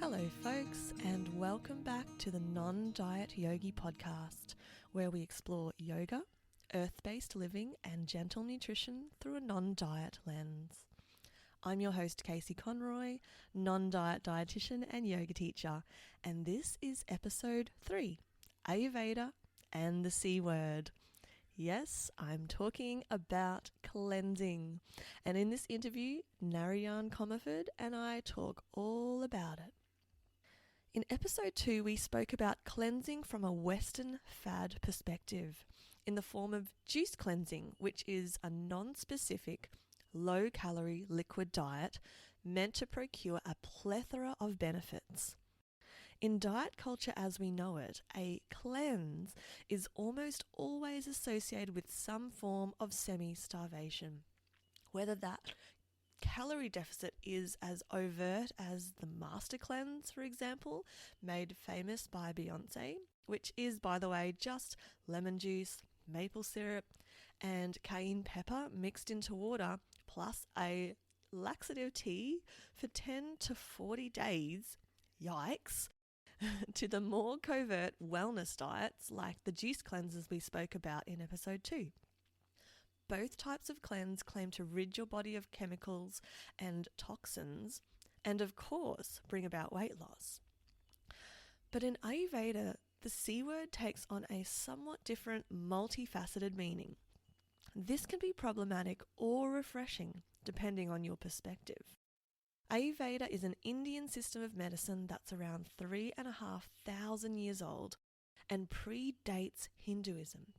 Hello folks, and welcome back to the Non-Diet Yogi podcast, where we explore yoga, earth-based living and gentle nutrition through a non-diet lens. I'm your host Casey Conroy, non-diet dietitian and yoga teacher, and this is episode 3, Ayurveda and the C word. Yes, I'm talking about cleansing, and in this interview, Narayana Commerford and I talk all about it. In episode 2, we spoke about cleansing from a Western fad perspective in the form of juice cleansing, which is a non-specific, low-calorie liquid diet meant to procure a plethora of benefits. In diet culture as we know it, a cleanse is almost always associated with some form of semi-starvation, whether that calorie deficit is as overt as the Master Cleanse, for example, made famous by Beyonce, which is, by the way, just lemon juice, maple syrup, and cayenne pepper mixed into water, plus a laxative tea for 10 to 40 days. Yikes! To the more covert wellness diets like the juice cleanses we spoke about in episode 2. Both types of cleanse claim to rid your body of chemicals and toxins and, of course, bring about weight loss. But in Ayurveda, the C word takes on a somewhat different, multifaceted meaning. This can be problematic or refreshing, depending on your perspective. Ayurveda is an Indian system of medicine that's around 3,500 years old and predates Hinduism.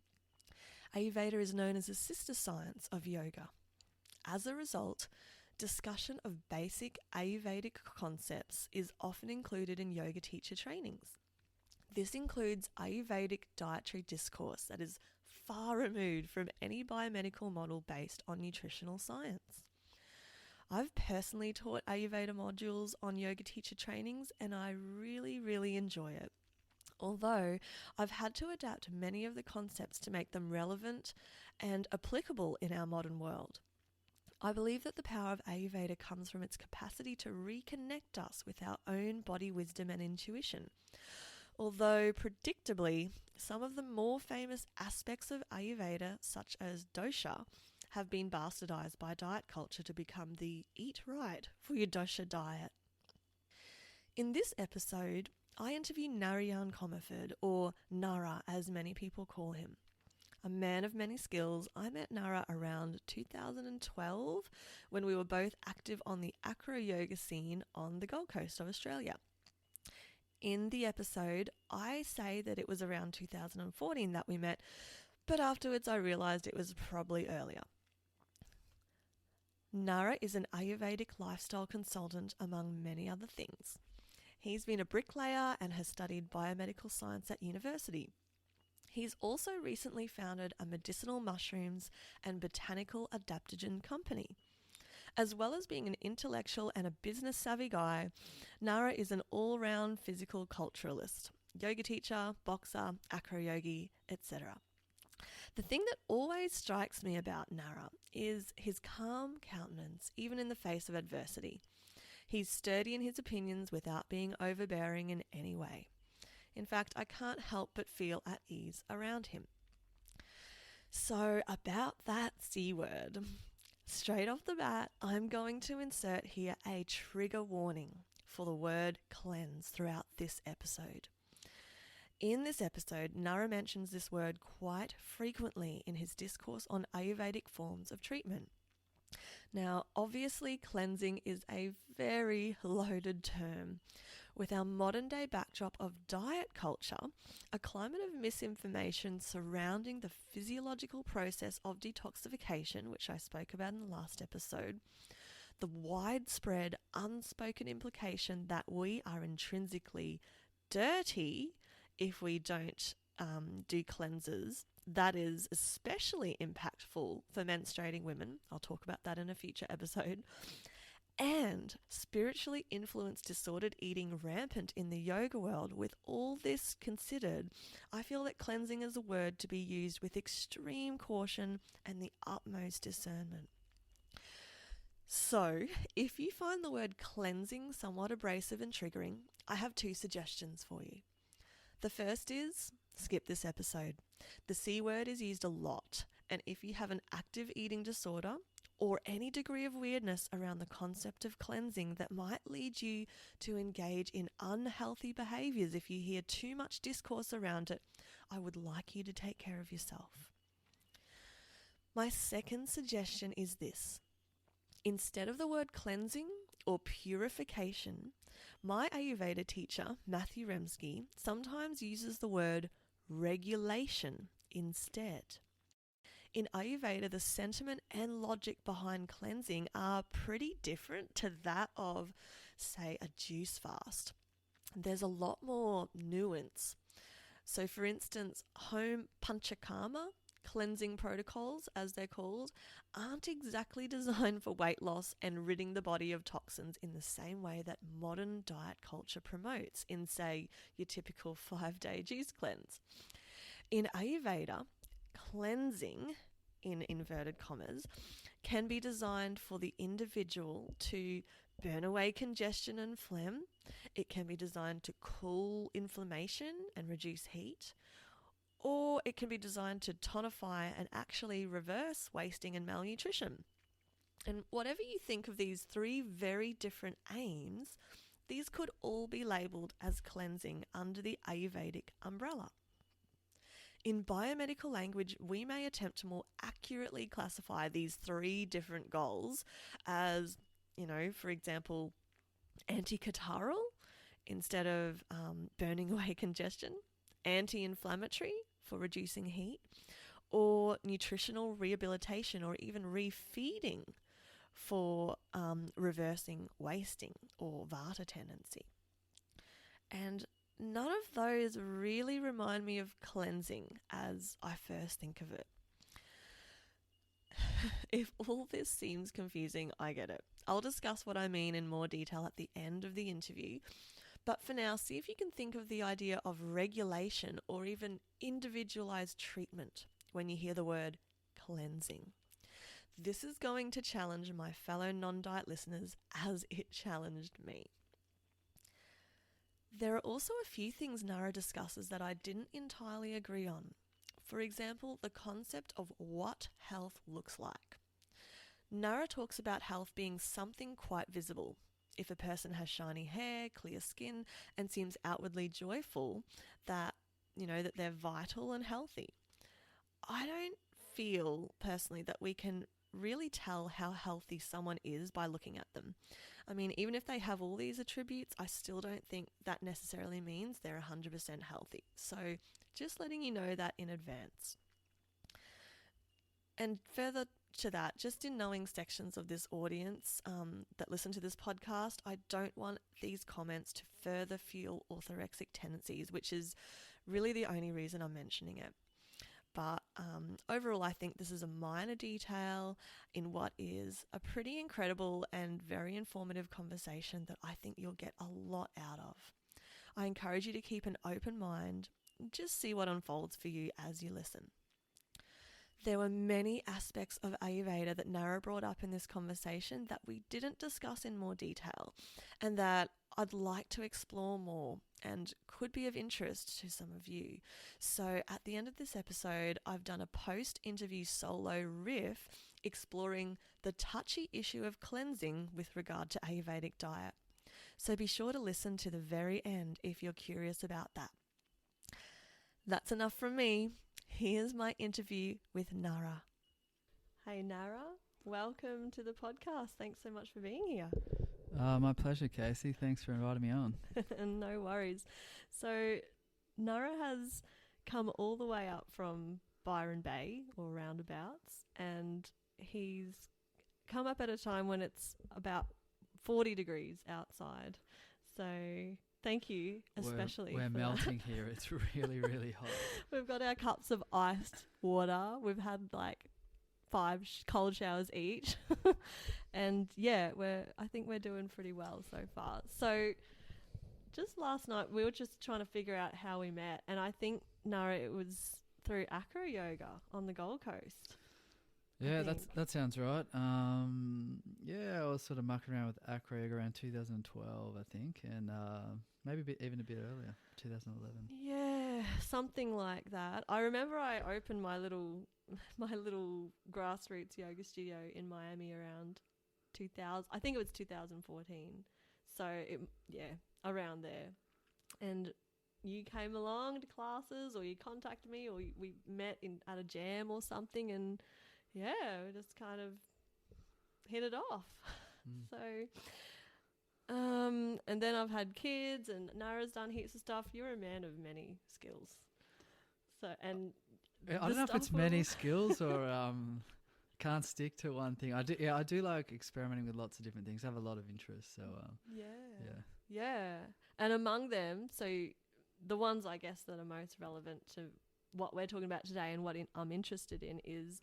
Ayurveda is known as a sister science of yoga. As a result, discussion of basic Ayurvedic concepts is often included in yoga teacher trainings. This includes Ayurvedic dietary discourse that is far removed from any biomedical model based on nutritional science. I've personally taught Ayurveda modules on yoga teacher trainings and I really enjoy it. Although I've had to adapt many of the concepts to make them relevant and applicable in our modern world. I believe that the power of Ayurveda comes from its capacity to reconnect us with our own body wisdom and intuition. Although, predictably, some of the more famous aspects of Ayurveda, such as dosha, have been bastardized by diet culture to become the eat right for your dosha diet. In this episode, I interview Narayana Commerford, or Nara as many people call him. A man of many skills, I met Nara around 2012 when we were both active on the acro yoga scene on the Gold Coast of Australia. In the episode, I say that it was around 2014 that we met, but afterwards I realised it was probably earlier. Nara is an Ayurvedic lifestyle consultant among many other things. He's been a bricklayer and has studied biomedical science at university. He's also recently founded a Medicinal Mushrooms and Botanical Adaptogen company. As well as being an intellectual and a business-savvy guy, Nara is an all-round physical culturalist, yoga teacher, boxer, acro yogi, etc. The thing that always strikes me about Nara is his calm countenance, even in the face of adversity. He's sturdy in his opinions without being overbearing in any way. In fact, I can't help but feel at ease around him. So about that C word. Straight off the bat, I'm going to insert here a trigger warning for the word cleanse throughout this episode. In this episode, Nara mentions this word quite frequently in his discourse on Ayurvedic forms of treatment. Now, obviously, cleansing is a very loaded term. With our modern day backdrop of diet culture, a climate of misinformation surrounding the physiological process of detoxification, which I spoke about in the last episode, the widespread unspoken implication that we are intrinsically dirty if we don't do cleanses, that is especially impactful for menstruating women. I'll talk about that in a future episode. And spiritually influenced disordered eating rampant in the yoga world. With all this considered, I feel that cleansing is a word to be used with extreme caution and the utmost discernment. So, if you find the word cleansing somewhat abrasive and triggering, I have 2 suggestions for you. The first is skip this episode. The C word is used a lot, and if you have an active eating disorder or any degree of weirdness around the concept of cleansing that might lead you to engage in unhealthy behaviours if you hear too much discourse around it, I would like you to take care of yourself. My second suggestion is this. Instead of the word cleansing or purification, my Ayurveda teacher, Matthew Remski, sometimes uses the word regulation instead. In Ayurveda, the sentiment and logic behind cleansing are pretty different to that of, say, a juice fast. There's a lot more nuance. So, for instance, home Panchakarma, cleansing protocols, as they're called, aren't exactly designed for weight loss and ridding the body of toxins in the same way that modern diet culture promotes in, say, your typical 5-day juice cleanse. In Ayurveda, cleansing, in inverted commas, can be designed for the individual to burn away congestion and phlegm. It can be designed to cool inflammation and reduce heat. Or it can be designed to tonify and actually reverse wasting and malnutrition. And whatever you think of these 3 very different aims, these could all be labelled as cleansing under the Ayurvedic umbrella. In biomedical language, we may attempt to more accurately classify these 3 different goals as, for example, anti-catarrhal instead of burning away congestion, anti-inflammatory for reducing heat, or nutritional rehabilitation or even refeeding for reversing wasting or Vata tendency. And none of those really remind me of cleansing as I first think of it. If all this seems confusing, I get it. I'll discuss what I mean in more detail at the end of the interview. But for now, see if you can think of the idea of regulation or even individualized treatment when you hear the word cleansing. This is going to challenge my fellow non-diet listeners as it challenged me. There are also a few things Nara discusses that I didn't entirely agree on. For example, the concept of what health looks like. Nara talks about health being something quite visible. If a person has shiny hair, clear skin, and seems outwardly joyful, that they're vital and healthy. I don't feel personally that we can really tell how healthy someone is by looking at them. I mean, even if they have all these attributes, I still don't think that necessarily means they're 100% healthy. So just letting you know that in advance. And further to that, just in knowing sections of this audience that listen to this podcast, I don't want these comments to further fuel orthorexic tendencies, which is really the only reason I'm mentioning it. But overall, I think this is a minor detail in what is a pretty incredible and very informative conversation that I think you'll get a lot out of. I encourage you to keep an open mind, just see what unfolds for you as you listen. There were many aspects of Ayurveda that Nara brought up in this conversation that we didn't discuss in more detail and that I'd like to explore more and could be of interest to some of you. So at the end of this episode, I've done a post-interview solo riff exploring the touchy issue of cleansing with regard to Ayurvedic diet. So be sure to listen to the very end if you're curious about that. That's enough from me. Here's my interview with Nara. Hey Nara, welcome to the podcast. Thanks so much for being here. My pleasure, Casey. Thanks for inviting me on. No worries. So Nara has come all the way up from Byron Bay or roundabouts, and he's come up at a time when it's about 40 degrees outside. So thank you, especially. We're melting here. It's really, really hot. We've got our cups of iced water. We've had like 5 cold showers each. And yeah, I think we're doing pretty well so far. So just last night, we were just trying to figure out how we met. And I think, Nara, it was through acro yoga on the Gold Coast. Yeah, that sounds right. Yeah, I was sort of mucking around with acreg around 2012, I think, and maybe even a bit earlier, 2011. Yeah, something like that. I remember I opened my little grassroots yoga studio in Miami around 2000. I think it was 2014. So around there. And you came along to classes, or you contacted me, or we met at a jam or something, and yeah, we just kind of hit it off. So, and then I've had kids, and Nara's done heaps of stuff. You're a man of many skills. So, and I don't know if it's many skills or can't stick to one thing. I do like experimenting with lots of different things. I have a lot of interests, so yeah. And among them, so the ones I guess that are most relevant to what we're talking about today and what I'm interested in is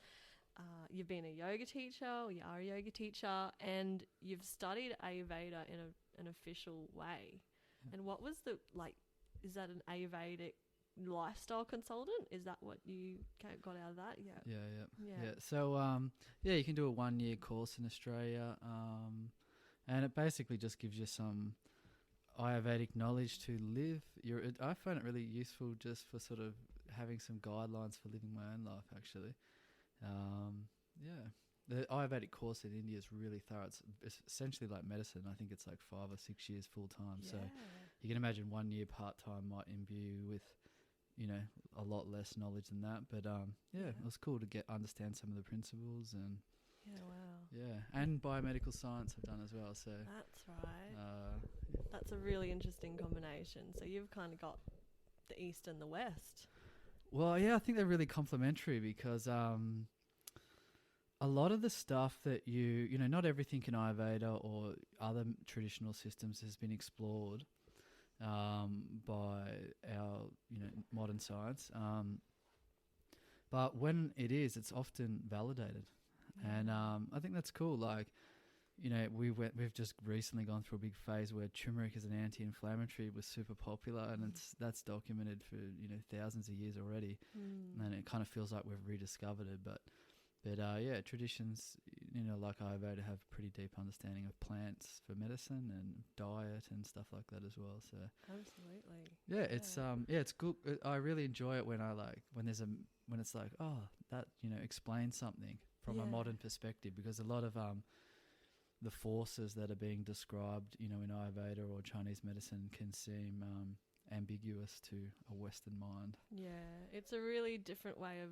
you've been a yoga teacher, or you are a yoga teacher, and you've studied Ayurveda in an official way. Yeah. And what was is that an Ayurvedic lifestyle consultant? Is that what you got out of that? Yeah. So you can do a 1-year course in Australia, and it basically just gives you some Ayurvedic knowledge to live. I find it really useful just for sort of having some guidelines for living my own life, actually. The Ayurvedic course in India is really thorough. It's essentially like medicine. I think it's like 5 or 6 years full time. Yeah. So you can imagine 1 year part time might imbue you with, a lot less knowledge than that. But it was cool to understand some of the principles and. Yeah, wow. Yeah, and biomedical science I've done as well. So that's right. That's a really interesting combination. So you've kind of got the East and the West. Well, yeah, I think they're really complementary because a lot of the stuff that not everything in Ayurveda or other traditional systems has been explored by our modern science. But when it is, it's often validated. And I think that's cool. Like, we've just recently gone through a big phase where turmeric as an anti-inflammatory was super popular, and that's documented for thousands of years already. And it kind of feels like we've rediscovered it. But traditions like Ayurveda have pretty deep understanding of plants for medicine and diet and stuff like that as well. So absolutely, it's good. I really enjoy it when it's like, oh, that explains something from a modern perspective, because a lot of the forces that are being described, in Ayurveda or Chinese medicine can seem ambiguous to a Western mind. Yeah, it's a really different way of,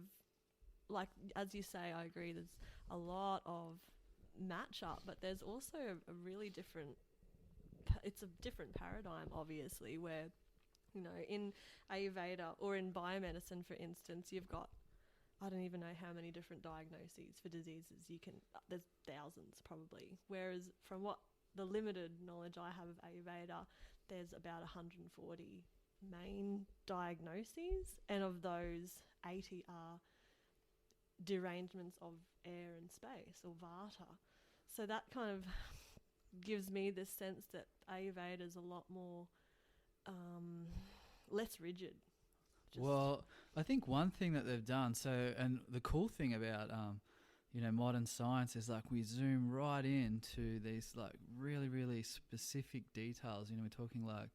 like, as you say, I agree, there's a lot of match-up, but there's also a really different, it's a different paradigm, obviously, where, in Ayurveda or in biomedicine, for instance, you've got, I don't even know how many different diagnoses for diseases there's thousands probably. Whereas from the limited knowledge I have of Ayurveda, there's about 140 main diagnoses, and of those 80 are derangements of air and space, or Vata. So that kind of gives me this sense that Ayurveda is a lot more less rigid. Well, I think one thing that they've done, and the cool thing about modern science is, like, we zoom right into these, like, really, really specific details. We're talking like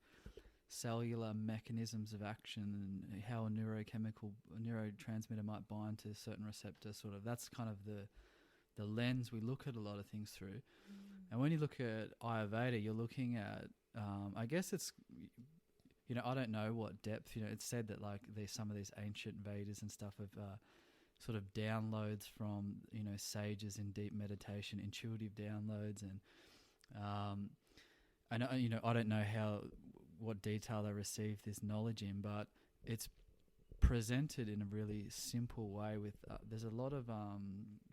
cellular mechanisms of action and how a neurotransmitter might bind to a certain receptor. Sort of, that's kind of the lens we look at a lot of things through. And when you look at Ayurveda, you're looking at, I guess it's, I don't know what depth, it's said that, like, there's some of these ancient Vedas and stuff of sort of downloads from, sages in deep meditation, intuitive downloads. And I don't know what detail they receive this knowledge in, but it's presented in a really simple way with, there's a lot of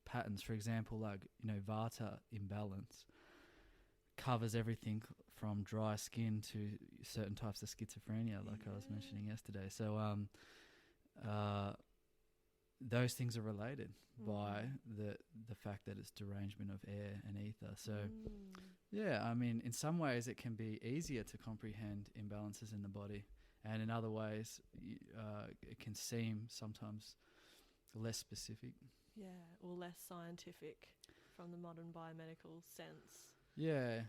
patterns. For example, like, Vata imbalance covers everything from dry skin to certain types of schizophrenia, like I was mentioning yesterday. So those things are related by the fact that it's derangement of air and ether. So I mean, in some ways it can be easier to comprehend imbalances in the body, and in other ways it can seem sometimes less specific. or less scientific from the modern biomedical sense. Yeah.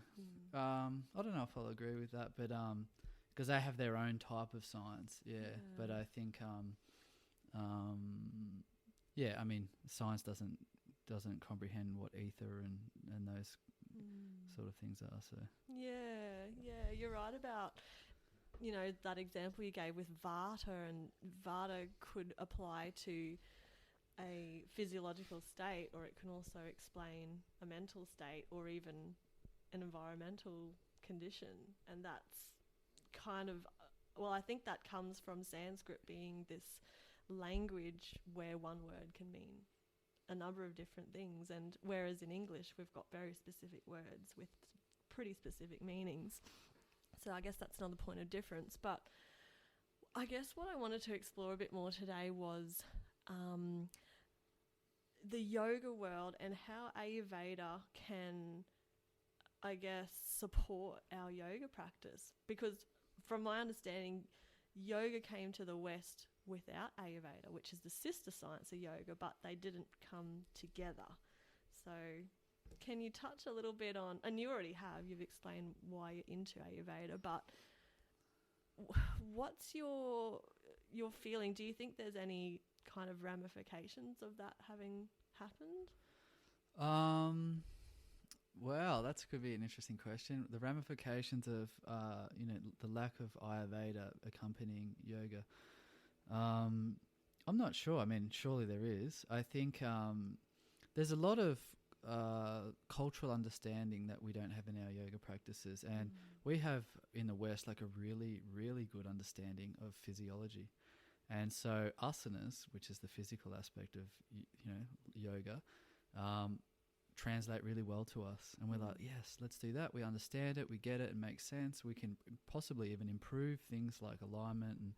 I don't know if I'll agree with that, but because they have their own type of science, but I think I mean, science doesn't comprehend what ether and those sort of things are. So you're right about, you know, that example you gave with Vata, and Vata could apply to a physiological state, or it can also explain a mental state or even an environmental condition. And that's kind of, well, I think that comes from Sanskrit being this language where one word can mean a number of different things, and whereas in English we've got very specific words with pretty specific meanings. So I guess that's another point of difference. But I guess what I wanted to explore a bit more today was the yoga world and how Ayurveda can, I guess, support our yoga practice. Because from my understanding, yoga came to the West without Ayurveda, which is the sister science of yoga, but they didn't come together. So can you touch a little bit on, and you already have, you've explained why you're into Ayurveda, but what's your feeling? Do you think there's any kind of ramifications of that having happened? Well, that could be an interesting question. The ramifications of, the lack of Ayurveda accompanying yoga. I'm not sure. I mean, surely there is. I think there's a lot of cultural understanding that we don't have in our yoga practices, and we have in the West like a really, really good understanding of physiology. And so asanas, which is the physical aspect of yoga, translate really well to us, and we're like, yes, let's do that. We understand it, we get it, it makes sense. We can possibly even improve things like alignment and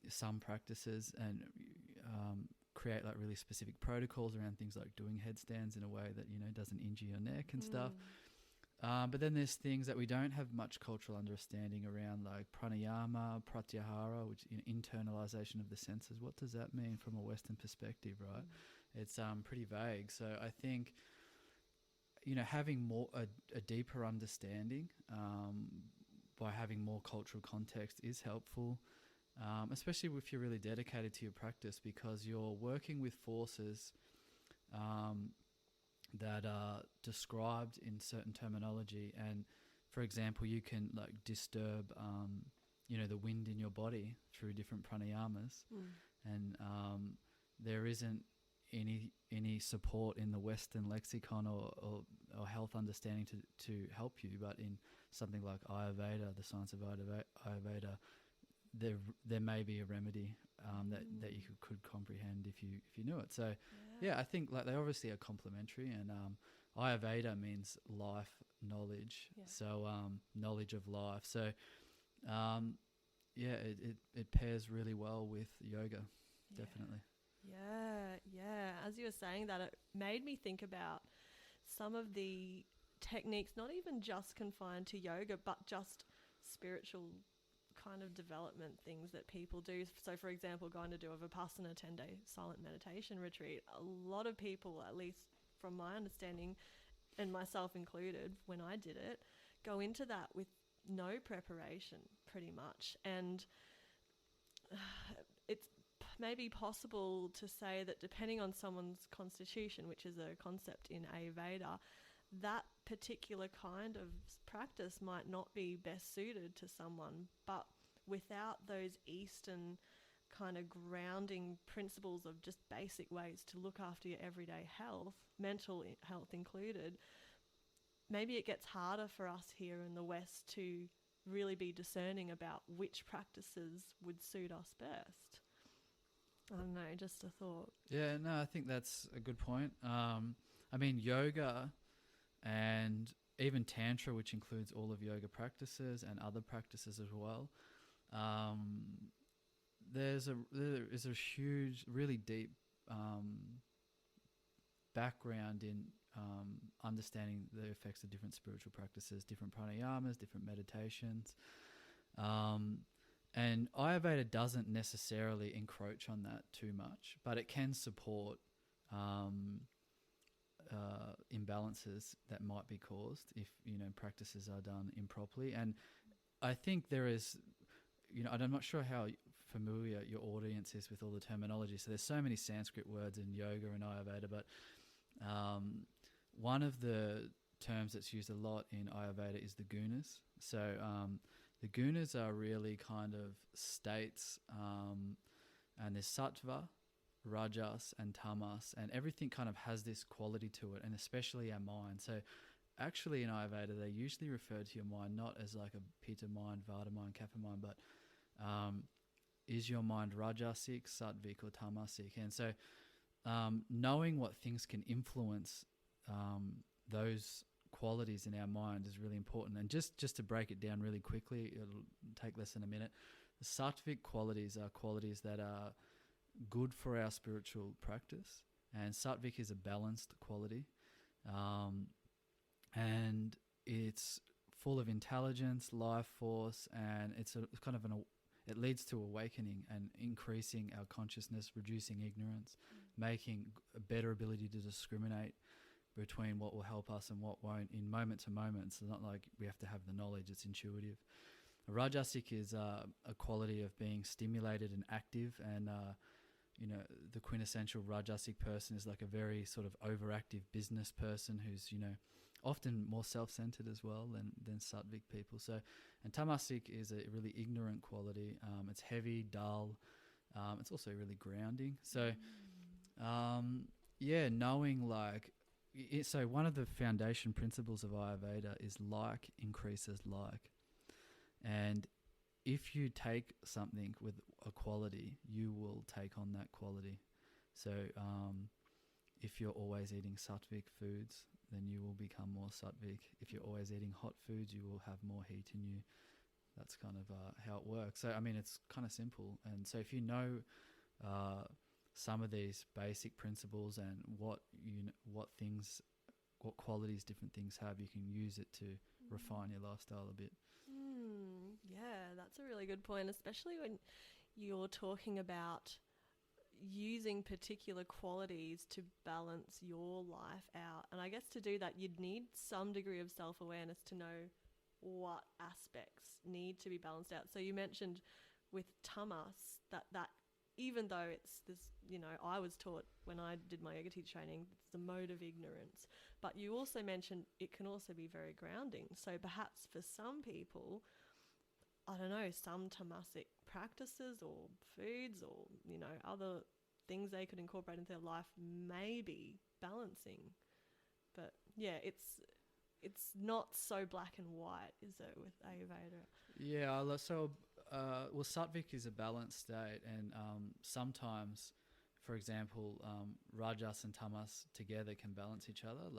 some practices, and create like really specific protocols around things like doing headstands in a way that doesn't injure your neck and stuff. But then there's things that we don't have much cultural understanding around, like Pranayama Pratyahara, which internalization of the senses. What does that mean from a Western perspective, right? It's pretty vague. So I think having more a deeper understanding by having more cultural context is helpful, especially if you're really dedicated to your practice, because you're working with forces that are described in certain terminology. And for example, you can like disturb the wind in your body through different pranayamas, and there isn't any support in the Western lexicon or health understanding to help you. But in something like Ayurveda, the science of Ayurveda, there may be a remedy that you could comprehend if you knew it. So I think like they obviously are complementary, and Ayurveda means life knowledge, so knowledge of life. So it pairs really well with yoga, definitely. Yeah. As you were saying that, it made me think about some of the techniques, not even just confined to yoga, but just spiritual kind of development things that people do. So for example, going to do a Vipassana 10-day silent meditation retreat, a lot of people, at least from my understanding, and myself included when I did it, go into that with no preparation pretty much. And it's maybe possible to say that depending on someone's constitution, which is a concept in Ayurveda, that particular kind of practice might not be best suited to someone. But without those Eastern kind of grounding principles of just basic ways to look after your everyday health, mental health included, maybe it gets harder for us here in the West to really be discerning about which practices would suit us best. I don't know, just a thought. Yeah, no, I think that's a good point. I mean, yoga and even Tantra, which includes all of yoga practices and other practices as well, there is a huge, really deep background in understanding the effects of different spiritual practices, different pranayamas, different meditations. And Ayurveda doesn't necessarily encroach on that too much, but it can support imbalances that might be caused if, practices are done improperly. And I think there is, I'm not sure how familiar your audience is with all the terminology. So there's so many Sanskrit words in yoga and Ayurveda, but one of the terms that's used a lot in Ayurveda is the Gunas. So the Gunas are really kind of states, and there's Sattva, Rajas and Tamas, and everything kind of has this quality to it, and especially our mind. So actually in Ayurveda, they usually refer to your mind not as like a Pitta mind, Vata mind, Kapha mind, but is your mind Rajasic, Sattvic or Tamasic? And so knowing what things can influence those qualities in our mind is really important. And just to break it down really quickly, it'll take less than a minute. The Sattvic qualities are qualities that are good for our spiritual practice, and Sattvic is a balanced quality, and it's full of intelligence, life force, and it's kind of it leads to awakening and increasing our consciousness, reducing ignorance, making a better ability to discriminate between what will help us and what won't in moment to moment. It's not like we have to have the knowledge, it's intuitive. Rajasic is a quality of being stimulated and active, and the quintessential Rajasic person is like a very sort of overactive business person who's, often more self-centered as well than Sattvic people. So, and Tamasic is a really ignorant quality. It's heavy, dull. It's also really grounding. So, knowing so one of the foundation principles of Ayurveda is like increases like. And if you take something with a quality, you will take on that quality. So if you're always eating Sattvic foods, then you will become more Sattvic. If you're always eating hot foods, you will have more heat in you. That's kind of how it works. So, I mean, it's kind of simple. And so if you know some of these basic principles and what qualities different things have, you can use it to refine your lifestyle a bit. Yeah, that's a really good point, especially when you're talking about using particular qualities to balance your life out. And I guess to do that, you'd need some degree of self-awareness to know what aspects need to be balanced out. So you mentioned with tamas that even though it's this, I was taught when I did my yoga teacher training, it's the mode of ignorance. But you also mentioned it can also be very grounding. So perhaps for some people, I don't know, some tamasic practices or foods or, other things they could incorporate into their life may be balancing. But yeah, it's not so black and white, is it, with Ayurveda? Yeah, so Sattvic is a balanced state, and sometimes, for example, Rajas and Tamas together can balance each other,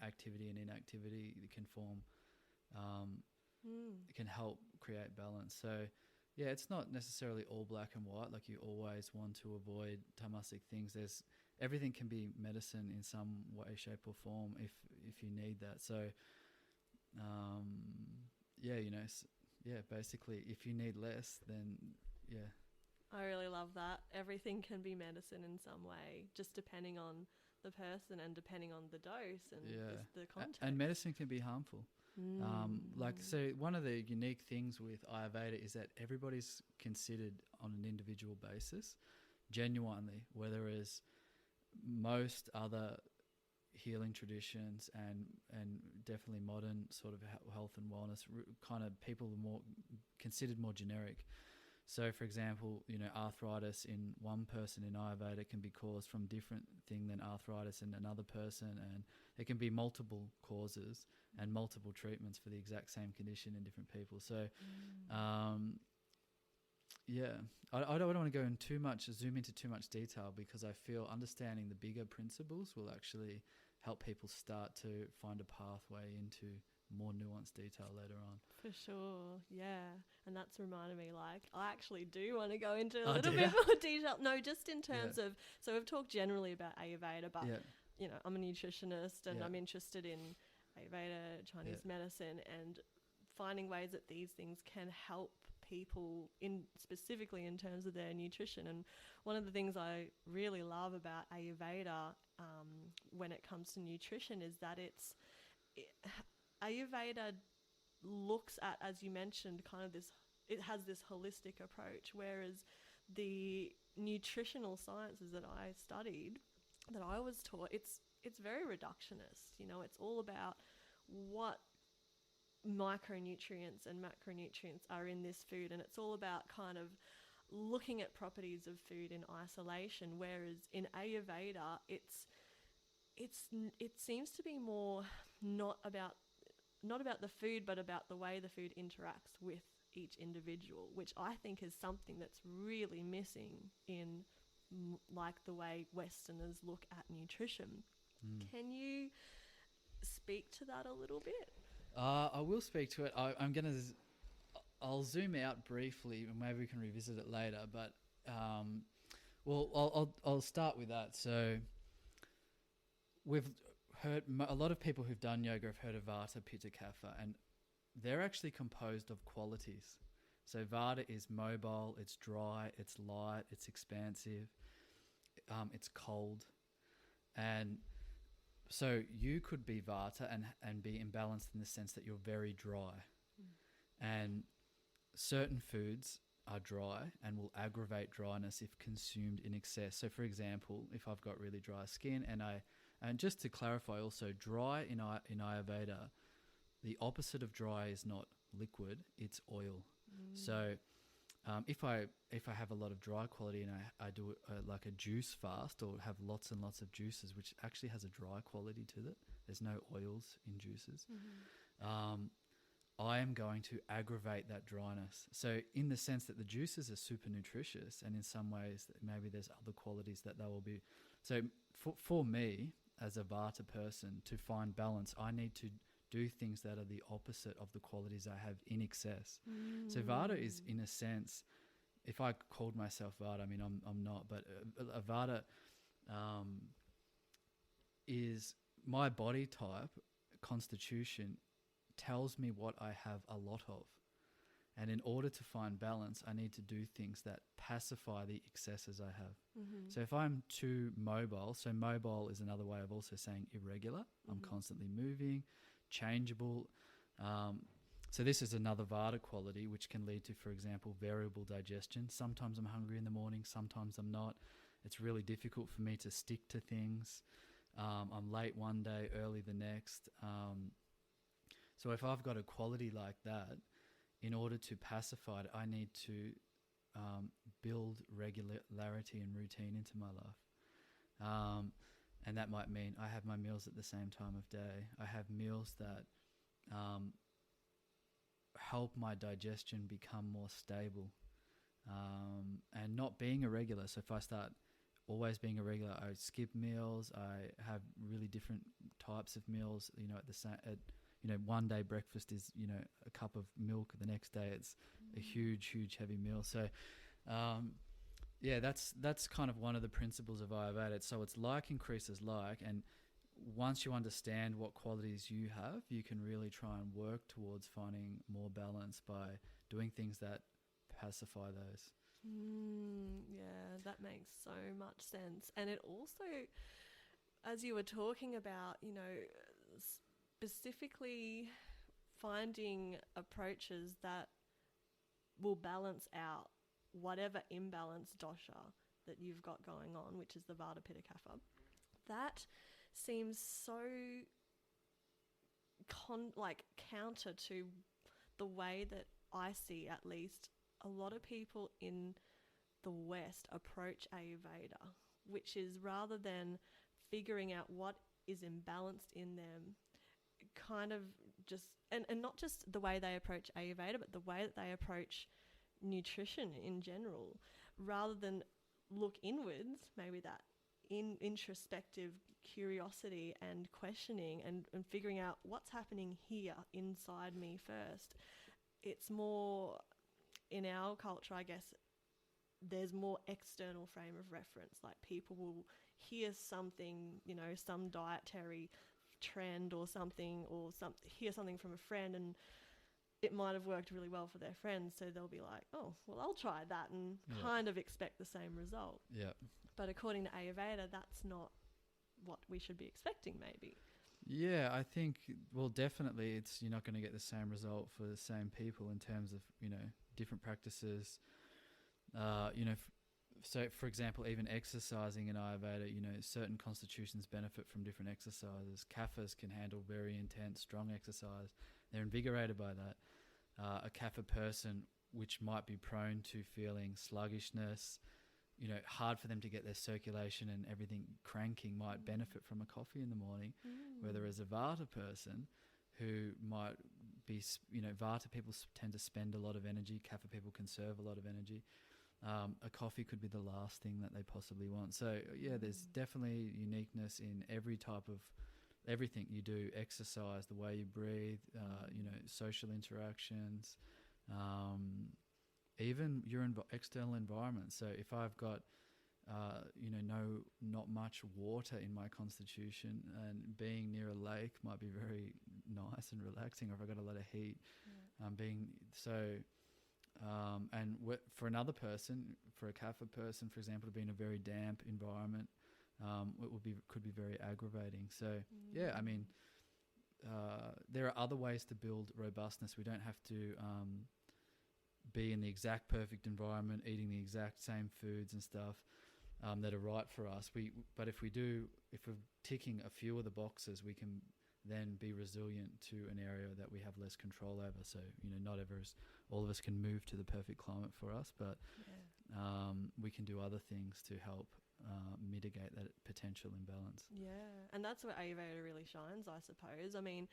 activity and inactivity can form, it can help create balance. So yeah, it's not necessarily all black and white, like you always want to avoid tamasic things. Everything can be medicine in some way, shape or form if you need that. So basically if you need less, then yeah. I really love that. Everything can be medicine in some way, just depending on the person and depending on the dose and the context. And medicine can be harmful. So one of the unique things with Ayurveda is that everybody's considered on an individual basis, genuinely, whereas most other healing traditions and definitely modern sort of health and wellness kind of people are more considered more generic. So, for example, arthritis in one person in Ayurveda can be caused from different thing than arthritis in another person, and there can be multiple causes and multiple treatments for the exact same condition in different people. So, I don't want to go in zoom into too much detail, because I feel understanding the bigger principles will actually help people start to find a pathway into more nuanced detail later on. For sure, yeah. And that's reminded me, I actually do want to go into a little bit more detail. No, just in terms of, so we've talked generally about Ayurveda, but, I'm a nutritionist and I'm interested in Ayurveda, Chinese medicine, and finding ways that these things can help people specifically in terms of their nutrition. And one of the things I really love about Ayurveda when it comes to nutrition is that Ayurveda looks at, as you mentioned, kind of it has this holistic approach, whereas the nutritional sciences that I studied, that I was taught, it's very reductionist. It's all about what micronutrients and macronutrients are in this food, and it's all about kind of looking at properties of food in isolation, whereas in Ayurveda it seems to be more not about the food, but about the way the food interacts with each individual, which I think is something that's really missing in like the way Westerners look at nutrition. Can you speak to that a little bit? I will speak to it. I'll zoom out briefly, and maybe we can revisit it later. But I'll start with that. So we've heard a lot of people who've done yoga have heard of Vata, Pitta, Kapha, and they're actually composed of qualities. So Vata is mobile, it's dry, it's light, it's expansive, it's cold, and so you could be Vata and be imbalanced in the sense that you're very dry. And certain foods are dry and will aggravate dryness if consumed in excess. So for example, if I've got really dry skin and just to clarify also, dry in Ayurveda, the opposite of dry is not liquid, it's oil. So if I have a lot of dry quality and I do like a juice fast or have lots and lots of juices, which actually has a dry quality to it, there's no oils in juices, I am going to aggravate that dryness. So in the sense that the juices are super nutritious, and in some ways that maybe there's other qualities that they will be. So for me, as a Vata person, to find balance, I need to do things that are the opposite of the qualities I have in excess. So Vata is, in a sense, if I called myself Vata, I mean, I'm not, but a Vata is my body type, constitution, tells me what I have a lot of. And in order to find balance, I need to do things that pacify the excesses I have. So if I'm too mobile, so mobile is another way of also saying irregular. I'm constantly moving, changeable. So this is another Vata quality, which can lead to, for example, variable digestion. Sometimes I'm hungry in the morning, sometimes I'm not. It's really difficult for me to stick to things. I'm late one day, early the next. So if I've got a quality like that, in order to pacify it, I need to build regularity and routine into my life. And that might mean I have my meals at the same time of day. I have meals that help my digestion become more stable, and not being irregular. So if I start always being irregular, I skip meals. I have really different types of meals. One day breakfast is a cup of milk. The next day it's a huge heavy meal. So that's kind of one of the principles of Ayurveda. So it's like increases like, and once you understand what qualities you have, you can really try and work towards finding more balance by doing things that pacify those. Yeah, that makes so much sense. And it also, as you were talking about, specifically finding approaches that will balance out whatever imbalance dosha that you've got going on, which is the Vata, Pitta, Kapha. That seems so counter to the way that I see, at least, a lot of people in the West approach Ayurveda, which is rather than figuring out what is imbalanced in them, kind of just, and not just the way they approach Ayurveda, but the way that they approach nutrition in general, rather than look inwards, maybe that introspective curiosity and questioning and figuring out what's happening here inside me first. It's more, in our culture, I guess, there's more external frame of reference. Like people will hear something, some dietary trend or something, or hear something from a friend, and it might have worked really well for their friends, so they'll be like, oh, well, I'll try that, and kind of expect the same result. Yeah. But according to Ayurveda, that's not what we should be expecting, maybe. Yeah, I think, well, definitely you're not going to get the same result for the same people in terms of, different practices. So, for example, even exercising in Ayurveda, certain constitutions benefit from different exercises. Kaphas can handle very intense, strong exercise. They're invigorated by that. A Kapha person, which might be prone to feeling sluggishness, hard for them to get their circulation and everything cranking, might benefit from a coffee in the morning. Whereas a Vata person who might be, Vata people tend to spend a lot of energy. Kapha people conserve a lot of energy. A coffee could be the last thing that they possibly want. So, there's definitely uniqueness in every type of everything you do, exercise, the way you breathe, social interactions, even your external environment. So if I've got, not much water in my constitution, and being near a lake might be very nice and relaxing, or if I've got a lot of heat, for another person, for a Kapha person, for example, to be in a very damp environment, could be very aggravating. So there are other ways to build robustness. We don't have to be in the exact perfect environment, eating the exact same foods and stuff that are right for us. But if we're ticking a few of the boxes, we can then be resilient to an area that we have less control over. So, not all of us can move to the perfect climate for us, but we can do other things to help mitigate that potential imbalance. Yeah, and that's where Ayurveda really shines, I suppose. I mean,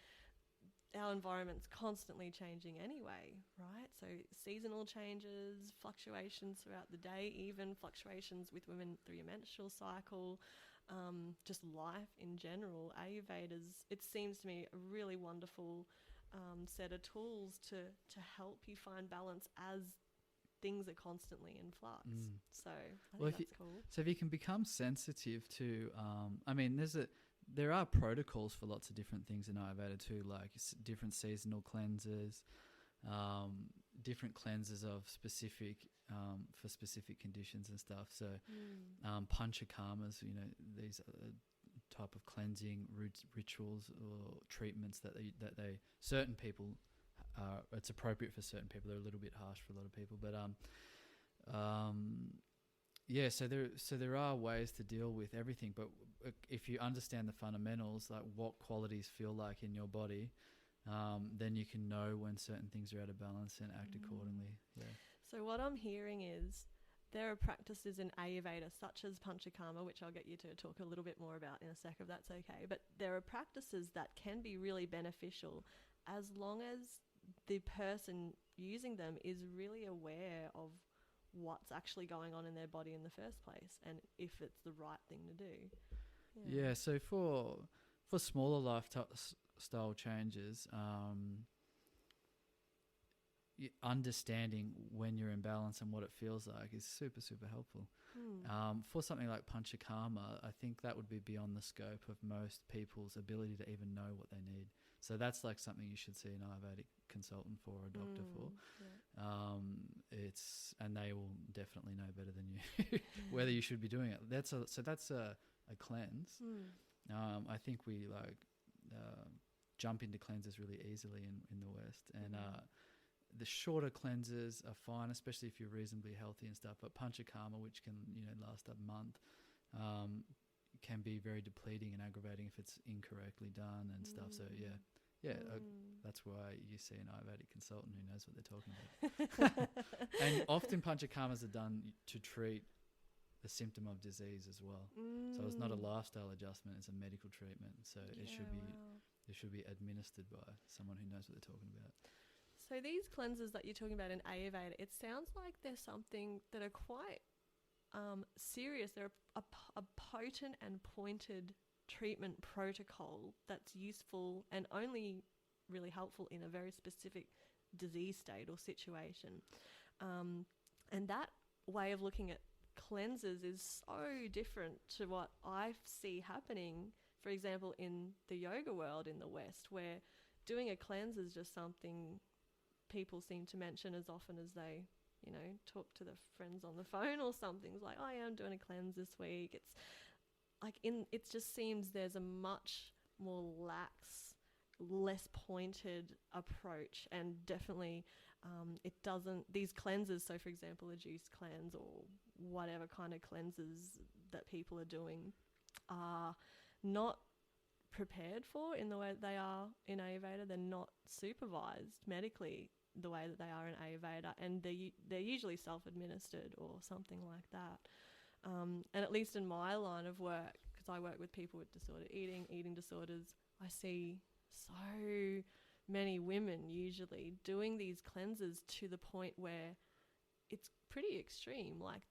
our environment's constantly changing anyway, right? So seasonal changes, fluctuations throughout the day, even fluctuations with women through your menstrual cycle, just life in general. Ayurveda's, it seems to me, a really wonderful set of tools to help you find balance as things are constantly in flux. So I think that's cool. So if you can become sensitive to, there are protocols for lots of different things in Ayurveda too, like different seasonal cleanses, different cleanses of specific, for specific conditions and stuff. So Panchakarmas, these type of cleansing rituals or treatments that they certain people, it's appropriate for certain people. They're a little bit harsh for a lot of people, but so there are ways to deal with everything. But if you understand the fundamentals, like what qualities feel like in your body, then you can know when certain things are out of balance and act accordingly. Yeah. So what I'm hearing is there are practices in Ayurveda such as Panchakarma, which I'll get you to talk a little bit more about in a sec if that's okay. But there are practices that can be really beneficial as long as the person using them is really aware of what's actually going on in their body in the first place and if it's the right thing to do. Yeah, so for smaller lifestyle changes, understanding when you're in balance and what it feels like is super, super helpful. For something like Panchakarma, I think that would be beyond the scope of most people's ability to even know what they need. So that's like something you should see an Ayurvedic consultant for or a doctor for. Yeah. And they will definitely know better than you whether you should be doing it. That's a cleanse. I think we jump into cleanses really easily in the West, and the shorter cleanses are fine, especially if you're reasonably healthy and stuff. But Panchakarma, which can last a month, can be very depleting and aggravating if it's incorrectly done and stuff. So that's why you see an Ayurvedic consultant who knows what they're talking about. And often Panchakarmas are done to treat the symptom of disease as well. So it's not a lifestyle adjustment; it's a medical treatment. So it should be administered by someone who knows what they're talking about. So these cleanses that you're talking about in Ayurveda, it sounds like there's something that are quite serious. They're a potent and pointed treatment protocol that's useful and only really helpful in a very specific disease state or situation. And that way of looking at cleanses is so different to what I see happening, for example, in the yoga world in the West, where doing a cleanse is just something people seem to mention as often as they, you know, talk to their friends on the phone or something. It's like, oh yeah, I'm doing a cleanse this week. It's like it just seems there's a much more lax, less pointed approach, and definitely it doesn't, these cleanses, so for example a juice cleanse or whatever kind of cleanses that people are doing, are not prepared for in the way that they are in Ayurveda. They're not supervised medically the way that they are in Ayurveda, and they're usually self-administered or something like that. And at least in my line of work, because I work with people with disordered eating disorders, I see so many women usually doing these cleanses to the point where it's pretty extreme. Like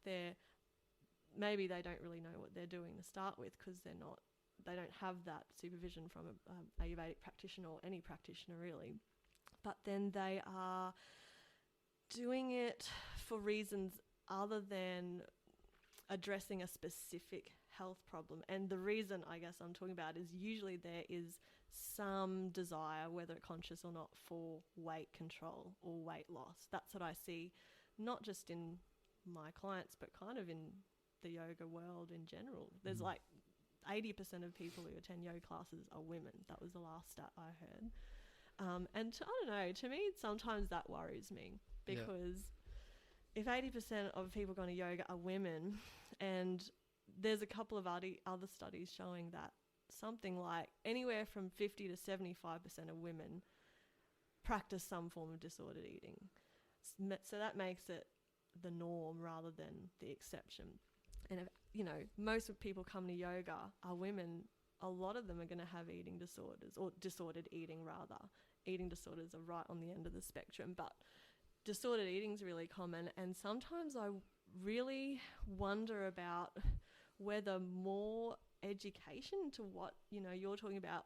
maybe they don't really know what they're doing to start with, because they don't have that supervision from a Ayurvedic practitioner or any practitioner really. But then they are doing it for reasons other than addressing a specific health problem. And the reason I guess I'm talking about is usually there is some desire, whether conscious or not, for weight control or weight loss. That's what I see, not just in my clients, but kind of in the yoga world in general. There's like 80% of people who attend yoga classes are women. That was the last stat I heard. And I don't know, to me sometimes that worries me, because if 80% of people going to yoga are women, and there's a couple of other studies showing that something like anywhere from 50 to 75% of women practice some form of disordered eating. So that makes it the norm rather than the exception. And if, you know, most of people come to yoga are women, a lot of them are going to have eating disorders, or disordered eating rather. Eating disorders are right on the end of the spectrum, but disordered eating is really common. And sometimes I really wonder about whether more education to what, you know, you're talking about,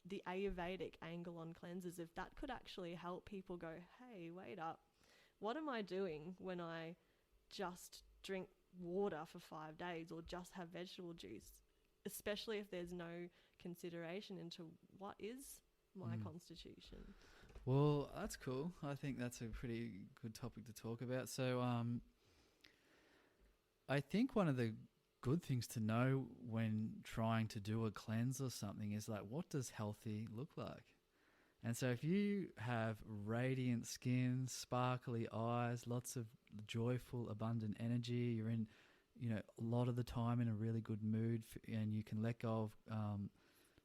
the Ayurvedic angle on cleanses, if that could actually help people go, hey, wait up, what am I doing when I just drink water for 5 days or just have vegetable juice, especially if there's no consideration into what is my constitution. Well, that's cool. I think that's a pretty good topic to talk about. So I think one of the good things to know when trying to do a cleanse or something is like, what does healthy look like? And so if you have radiant skin, sparkly eyes, lots of joyful, abundant energy, you're in, you know, a lot of the time in a really good mood, and you can let go of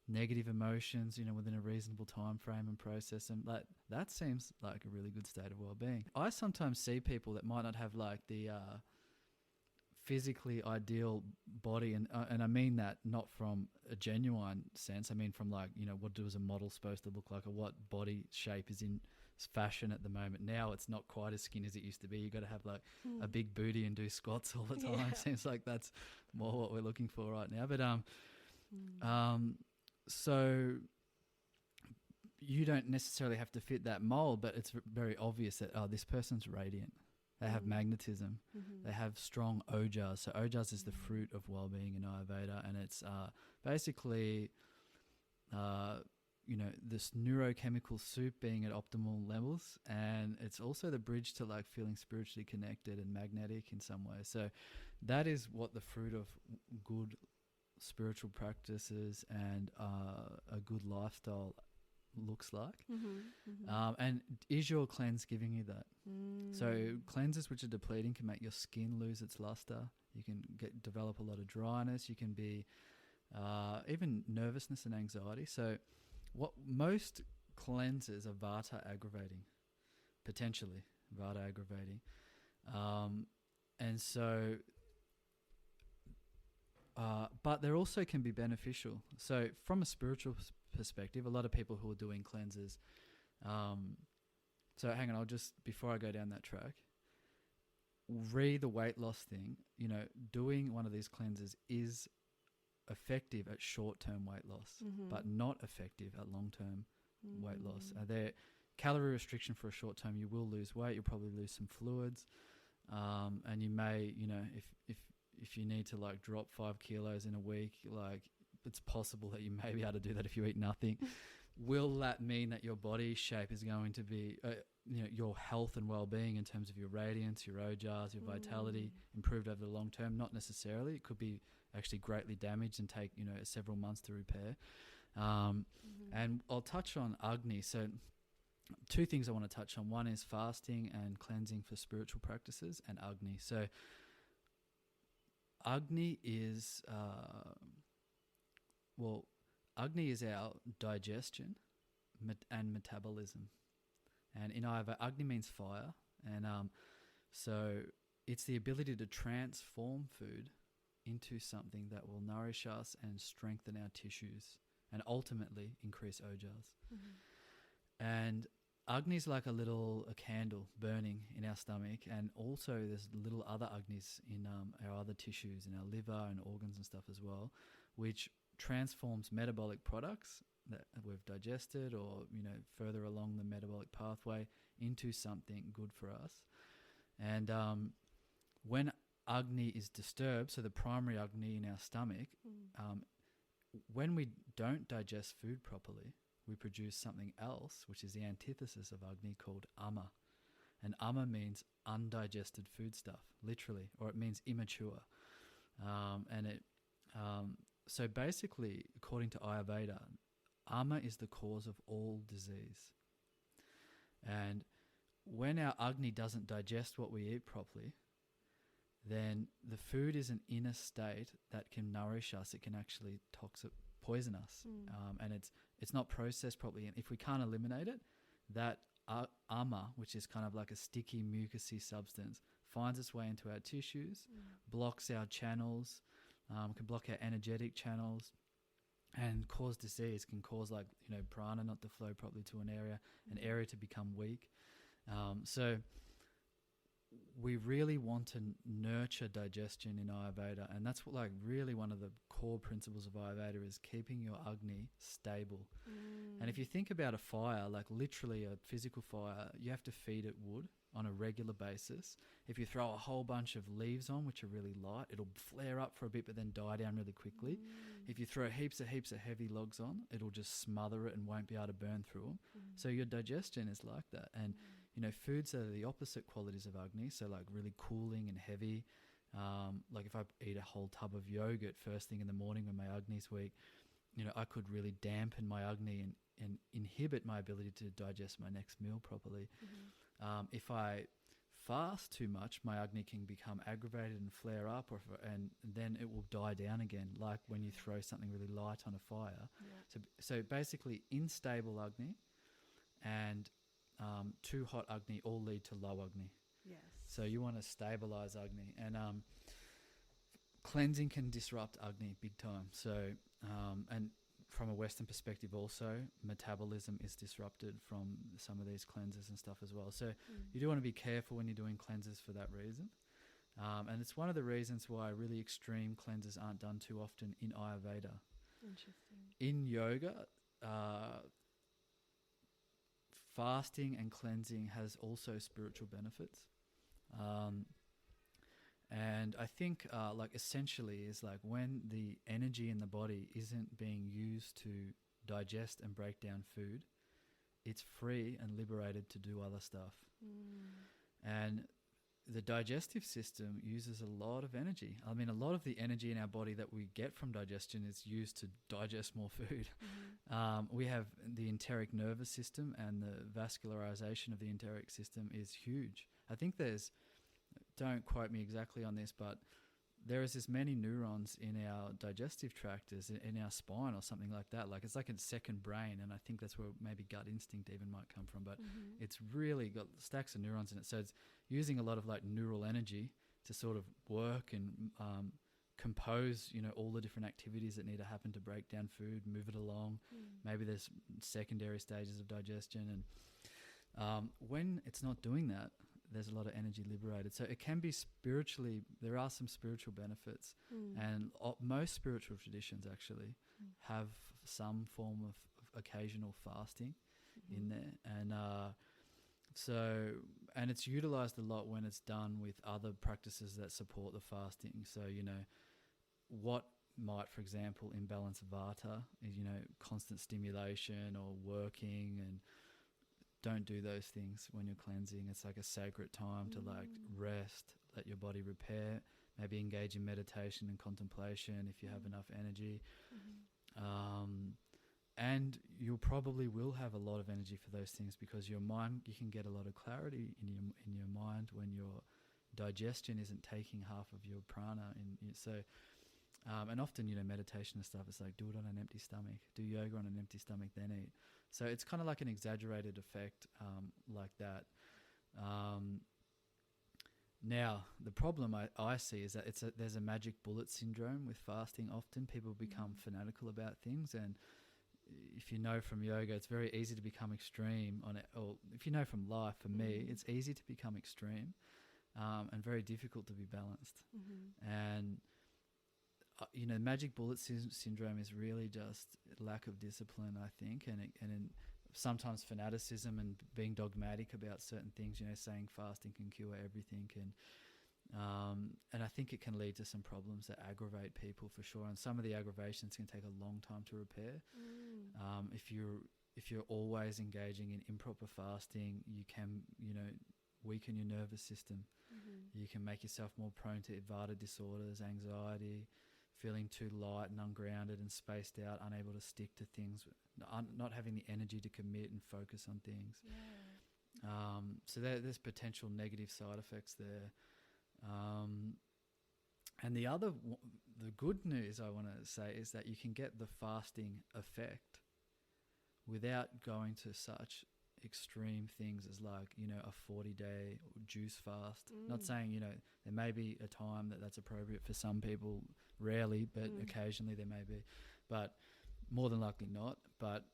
negative emotions, you know, within a reasonable time frame and process, and that seems like a really good state of well-being. I sometimes see people that might not have like the physically ideal body, and I mean that not from a genuine sense. I mean from like, you know, what does a model supposed to look like, or what body shape is in fashion at the moment. Now it's not quite as skinny as it used to be. You got to have like a big booty and do squats all the time. Seems like that's more what we're looking for right now. But so you don't necessarily have to fit that mold, but it's very obvious that, oh, this person's radiant. They have magnetism. They have strong ojas. So ojas is the fruit of well-being in Ayurveda, and it's basically, you know, this neurochemical soup being at optimal levels, and it's also the bridge to like feeling spiritually connected and magnetic in some way. So that is what the fruit of good spiritual practices and a good lifestyle looks like. And is your cleanse giving you that? So cleanses which are depleting can make your skin lose its luster. You can develop a lot of dryness. You can be even nervousness and anxiety. So what most cleanses are Vata aggravating, potentially Vata aggravating. And so but there also can be beneficial. So from a spiritual perspective, a lot of people who are doing cleanses, so hang on, I'll just, before I go down that track, the weight loss thing, you know, doing one of these cleanses is effective at short-term weight loss, but not effective at long-term weight loss. There, calorie restriction for a short term, you will lose weight, you'll probably lose some fluids, and you may, you know, if you need to like drop 5 kilos in a week, like it's possible that you may be able to do that if you eat nothing. Will that mean that your body shape is going to be, your health and well-being in terms of your radiance, your ojas, your vitality improved over the long term? Not necessarily. It could be actually greatly damaged and take, several months to repair. And I'll touch on agni. So 2 things I want to touch on. One is fasting and cleansing for spiritual practices, and agni. So agni is, agni is our digestion and metabolism. And in Ayurveda, agni means fire. And so it's the ability to transform food into something that will nourish us and strengthen our tissues and ultimately increase ojas. And agni is like a candle burning in our stomach, and also there's little other agnis in our other tissues, in our liver and organs and stuff as well, which transforms metabolic products that we've digested or further along the metabolic pathway into something good for us. And when agni is disturbed, so the primary agni in our stomach, when we don't digest food properly, we produce something else, which is the antithesis of agni, called ama. And ama means undigested food stuff, literally, or it means immature. So basically, according to Ayurveda, ama is the cause of all disease. And when our agni doesn't digest what we eat properly, then the food is an inner state that can nourish us. It can actually poison us. And it's not processed properly. And if we can't eliminate it, that ama, which is kind of like a sticky, mucousy substance, finds its way into our tissues, blocks our channels, can block our energetic channels, and cause disease. Can cause prana not to flow properly to an area to become weak. So we really want to nurture digestion in Ayurveda, and that's what really one of the core principles of Ayurveda is keeping your agni stable. And if you think about a fire, literally a physical fire, you have to feed it wood on a regular basis. If you throw a whole bunch of leaves on, which are really light, it'll flare up for a bit but then die down really quickly. If you throw heaps of heavy logs on, it'll just smother it and won't be able to burn through them. So your digestion is like that. And foods are the opposite qualities of agni, so really cooling and heavy. If I eat a whole tub of yogurt first thing in the morning when my agni's weak, I could really dampen my agni and inhibit my ability to digest my next meal properly. If I fast too much, my agni can become aggravated and flare up, and then it will die down again, like when you throw something really light on a fire. So basically, unstable agni and too hot agni all lead to low agni. Yes. So you want to stabilize agni, and cleansing can disrupt agni big time. So and from a Western perspective also, metabolism is disrupted from some of these cleanses and stuff as well. So you do want to be careful when you're doing cleanses for that reason. And it's one of the reasons why really extreme cleanses aren't done too often in Ayurveda. Interesting. In yoga, fasting and cleansing has also spiritual benefits. And I think essentially is when the energy in the body isn't being used to digest and break down food, it's free and liberated to do other stuff. And the digestive system uses a lot of energy. I mean, a lot of the energy in our body that we get from digestion is used to digest more food. We have the enteric nervous system, and the vascularization of the enteric system is huge. I think don't quote me exactly on this, but there is as many neurons in our digestive tract as in our spine or something like that. It's like a second brain, and I think that's where maybe gut instinct even might come from. But it's really got stacks of neurons in it. So it's using a lot of neural energy to sort of work and compose, all the different activities that need to happen to break down food, move it along. Maybe there's secondary stages of digestion. And when it's not doing that, there's a lot of energy liberated. So it can be there are some spiritual benefits. And most spiritual traditions actually have some form of occasional fasting in there. And and it's utilized a lot when it's done with other practices that support the fasting. So, what might, for example, imbalance Vata, constant stimulation or working, and don't do those things when you're cleansing. It's like a sacred time to like rest, let your body repair, maybe engage in meditation and contemplation if you have enough energy. And you probably will have a lot of energy for those things, because your mind, you can get a lot of clarity in your mind when your digestion isn't taking half of your prana. And often, meditation and stuff, it's like, do it on an empty stomach, do yoga on an empty stomach, then eat. So it's kind of like an exaggerated effect like that. Now, the problem I see is that there's a magic bullet syndrome with fasting. Often people become fanatical about things, and if you know from yoga, it's very easy to become extreme on it. Or if you know from life, for me, it's easy to become extreme and very difficult to be balanced. And magic bullet syndrome is really just lack of discipline, I think, and sometimes fanaticism and being dogmatic about certain things. Saying fasting can cure everything, and I think it can lead to some problems that aggravate people for sure. And some of the aggravations can take a long time to repair. If you're always engaging in improper fasting, you can weaken your nervous system. You can make yourself more prone to Vata disorders, anxiety, feeling too light and ungrounded and spaced out, unable to stick to things, not having the energy to commit and focus on things. So there's potential negative side effects there. And the good news I want to say is that you can get the fasting effect without going to such extreme things as like, a 40-day juice fast. Not saying, there may be a time that's appropriate for some people, rarely, but occasionally there may be, but more than likely not. But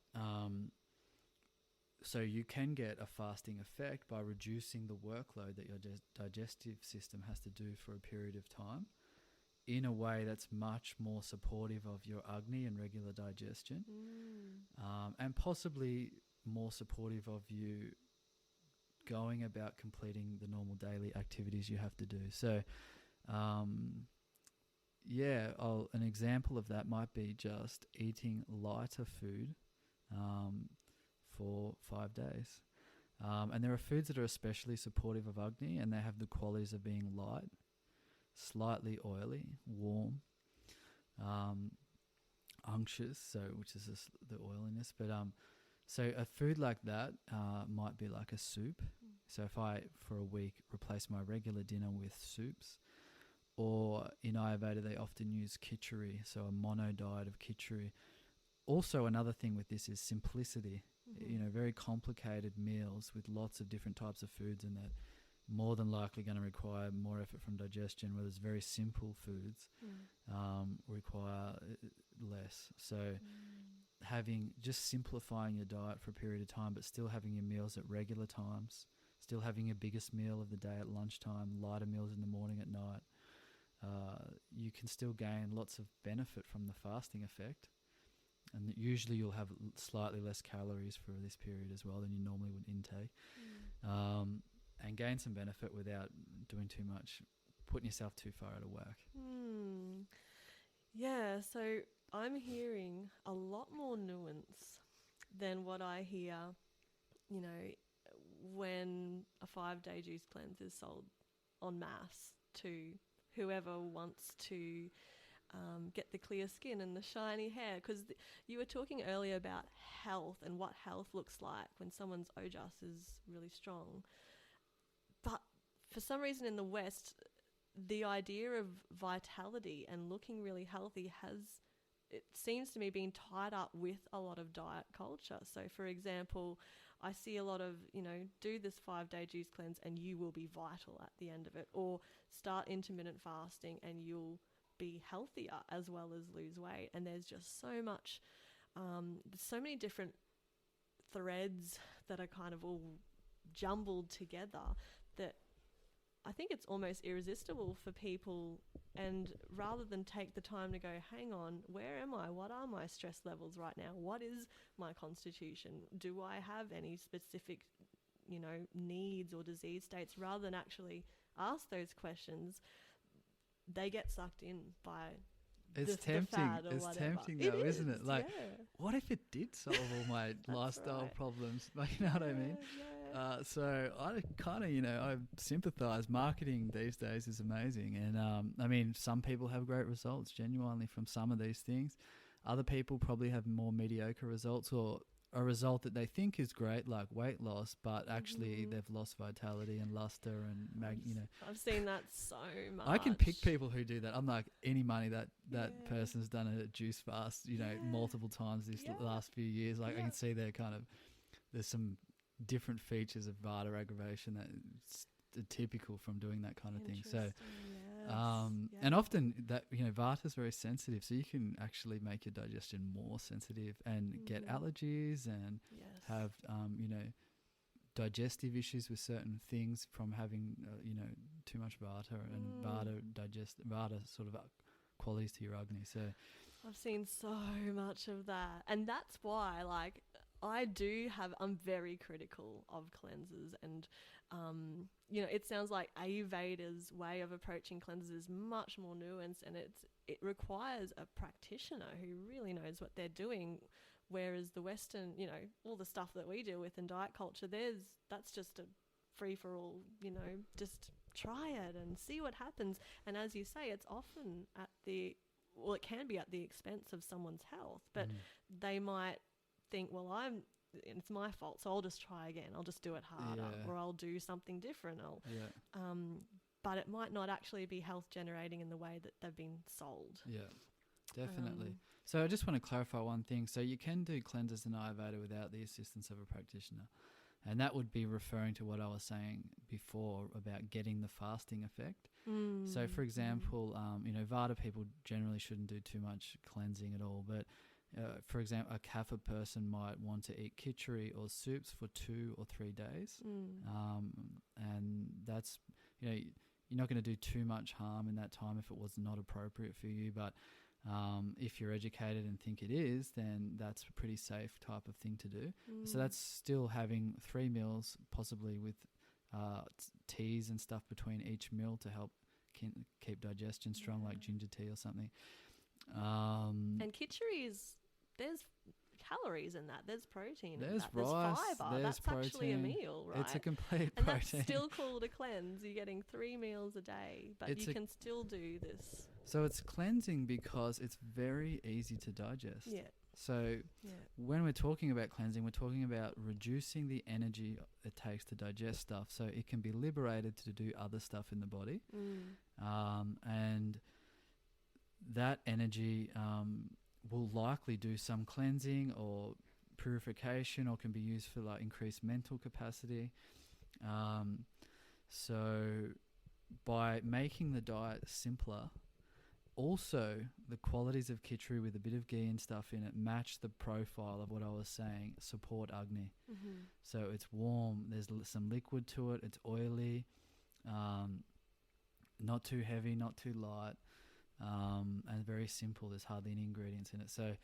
so you can get a fasting effect by reducing the workload that your digestive system has to do for a period of time in a way that's much more supportive of your agni and regular digestion, and possibly more supportive of you going about completing the normal daily activities you have to do. So, an example of that might be just eating lighter food for 5 days. And there are foods that are especially supportive of agni, and they have the qualities of being light, slightly oily, warm, unctuous, which is the oiliness. But so a food like that might be like a soup. So if I, for a week, replace my regular dinner with soups, or in Ayurveda they often use khichdi, so a mono diet of khichdi. Also, another thing with this is simplicity. Very complicated meals with lots of different types of foods, and that more than likely going to require more effort from digestion, whereas very simple foods require less. So just simplifying your diet for a period of time, but still having your meals at regular times, still having your biggest meal of the day at lunchtime, lighter meals in the morning, at night, you can still gain lots of benefit from the fasting effect. And usually you'll have slightly less calories for this period as well than you normally would intake, and gain some benefit without doing too much, putting yourself too far out of whack. Yeah, so I'm hearing a lot more nuance than what I hear, when a 5-day juice cleanse is sold en masse to whoever wants to get the clear skin and the shiny hair. Because you were talking earlier about health and what health looks like when someone's Ojas is really strong. But for some reason in the West, the idea of vitality and looking really healthy it seems to me, being tied up with a lot of diet culture. So, for example, I see a lot of, do this 5-day juice cleanse and you will be vital at the end of it, or start intermittent fasting and you'll be healthier as well as lose weight. And there's just so much, so many different threads that are kind of all jumbled together that I think it's almost irresistible for people. And rather than take the time to go, hang on, where am I? What are my stress levels right now? What is my constitution? Do I have any specific, needs or disease states? Rather than actually ask those questions, they get sucked in by It's tempting. It's tempting though, isn't it? Like, what if it did solve all my lifestyle problems? Like, you know what I mean? Yeah. So I kind of, I sympathise. Marketing these days is amazing. And I mean, some people have great results genuinely from some of these things. Other people probably have more mediocre results, or a result that they think is great, like weight loss, but actually they've lost vitality and luster and I've seen that so much. I can pick people who do that. I'm like, any money that person's done a juice fast, multiple times this last few years. Like I can see there's some different features of Vata aggravation that's typical from doing that kind of thing. So and often that Vata is very sensitive, so you can actually make your digestion more sensitive and get allergies and have digestive issues with certain things from having too much Vata and Vata sort of qualities to your agni. So I've seen so much of that, and that's why I'm very critical of cleanses, and it sounds like Ayurveda's way of approaching cleanses is much more nuanced, and it requires a practitioner who really knows what they're doing. Whereas the Western, all the stuff that we deal with in diet culture, that's just a free for all. Just try it and see what happens. And as you say, it's often it can be at the expense of someone's health, but they might think, well, it's my fault, so I'll just try again. I'll just do it harder, or I'll do something different. But it might not actually be health generating in the way that they've been sold. Yeah, definitely. So I just want to clarify one thing. So you can do cleanses in Ayurveda without the assistance of a practitioner. And that would be referring to what I was saying before about getting the fasting effect. So, for example, Vata people generally shouldn't do too much cleansing at all. But, for example, a Kapha person might want to eat khichdi or soups for 2 or 3 days. And that's, you're not going to do too much harm in that time if it was not appropriate for you. But if you're educated and think it is, then that's a pretty safe type of thing to do. So that's still having 3 meals, possibly with teas and stuff between each meal to help keep digestion strong, like ginger tea or something. And khichdi there's calories in that. There's protein. There's in that. rice. There's fiber. There's that's protein. Actually a meal, right? It's a complete and protein. That's still called a cleanse. You're getting 3 meals a day, but you can still do this. So it's cleansing because it's very easy to digest. Yeah. So when we're talking about cleansing, we're talking about reducing the energy it takes to digest stuff, so it can be liberated to do other stuff in the body. And that energy will likely do some cleansing or purification, or can be used for like increased mental capacity. So by making the diet simpler, also the qualities of khichdi with a bit of ghee and stuff in it match the profile of what I was saying, support agni. So it's warm, there's some liquid to it, it's oily, not too heavy, not too light, and very simple. There's hardly any ingredients in it. So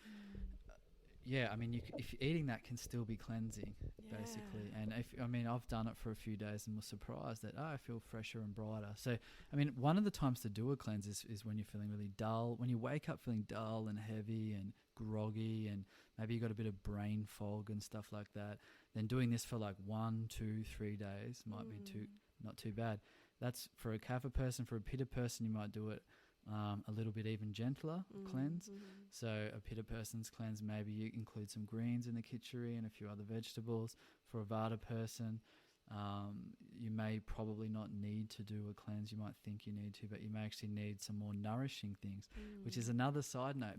I mean, if you're eating that can still be cleansing, basically. And I've done it for a few days and was surprised that I feel fresher and brighter. So, I mean, one of the times to do a cleanse is when you're feeling really dull. When you wake up feeling dull and heavy and groggy, and maybe you got a bit of brain fog and stuff like that, then doing this for like 1, 2, 3 days might be not too bad. That's for a Kapha person. For a Pitta person, you might do it a little bit even gentler cleanse. So a Pitta person's cleanse, maybe you include some greens in the khichdi and a few other vegetables. For a Vata person, you may probably not need to do a cleanse. You might think you need to, but you may actually need some more nourishing things, which is another side note.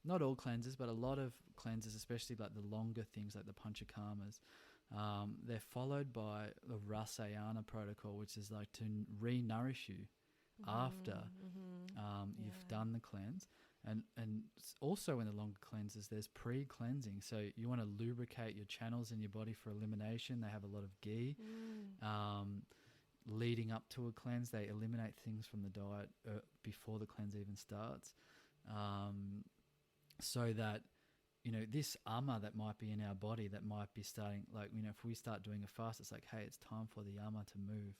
Not all cleanses, but a lot of cleanses, especially like the longer things like the Panchakarmas, they're followed by the Rasayana protocol, which is like to re-nourish you after you've done the cleanse. And also in the longer cleanses, there's pre-cleansing. So you want to lubricate your channels in your body for elimination. They have a lot of ghee. Leading up to a cleanse, they eliminate things from the diet before the cleanse even starts. So that, this ama that might be in our body that might be starting, like, if we start doing a fast, it's like, hey, it's time for the ama to move.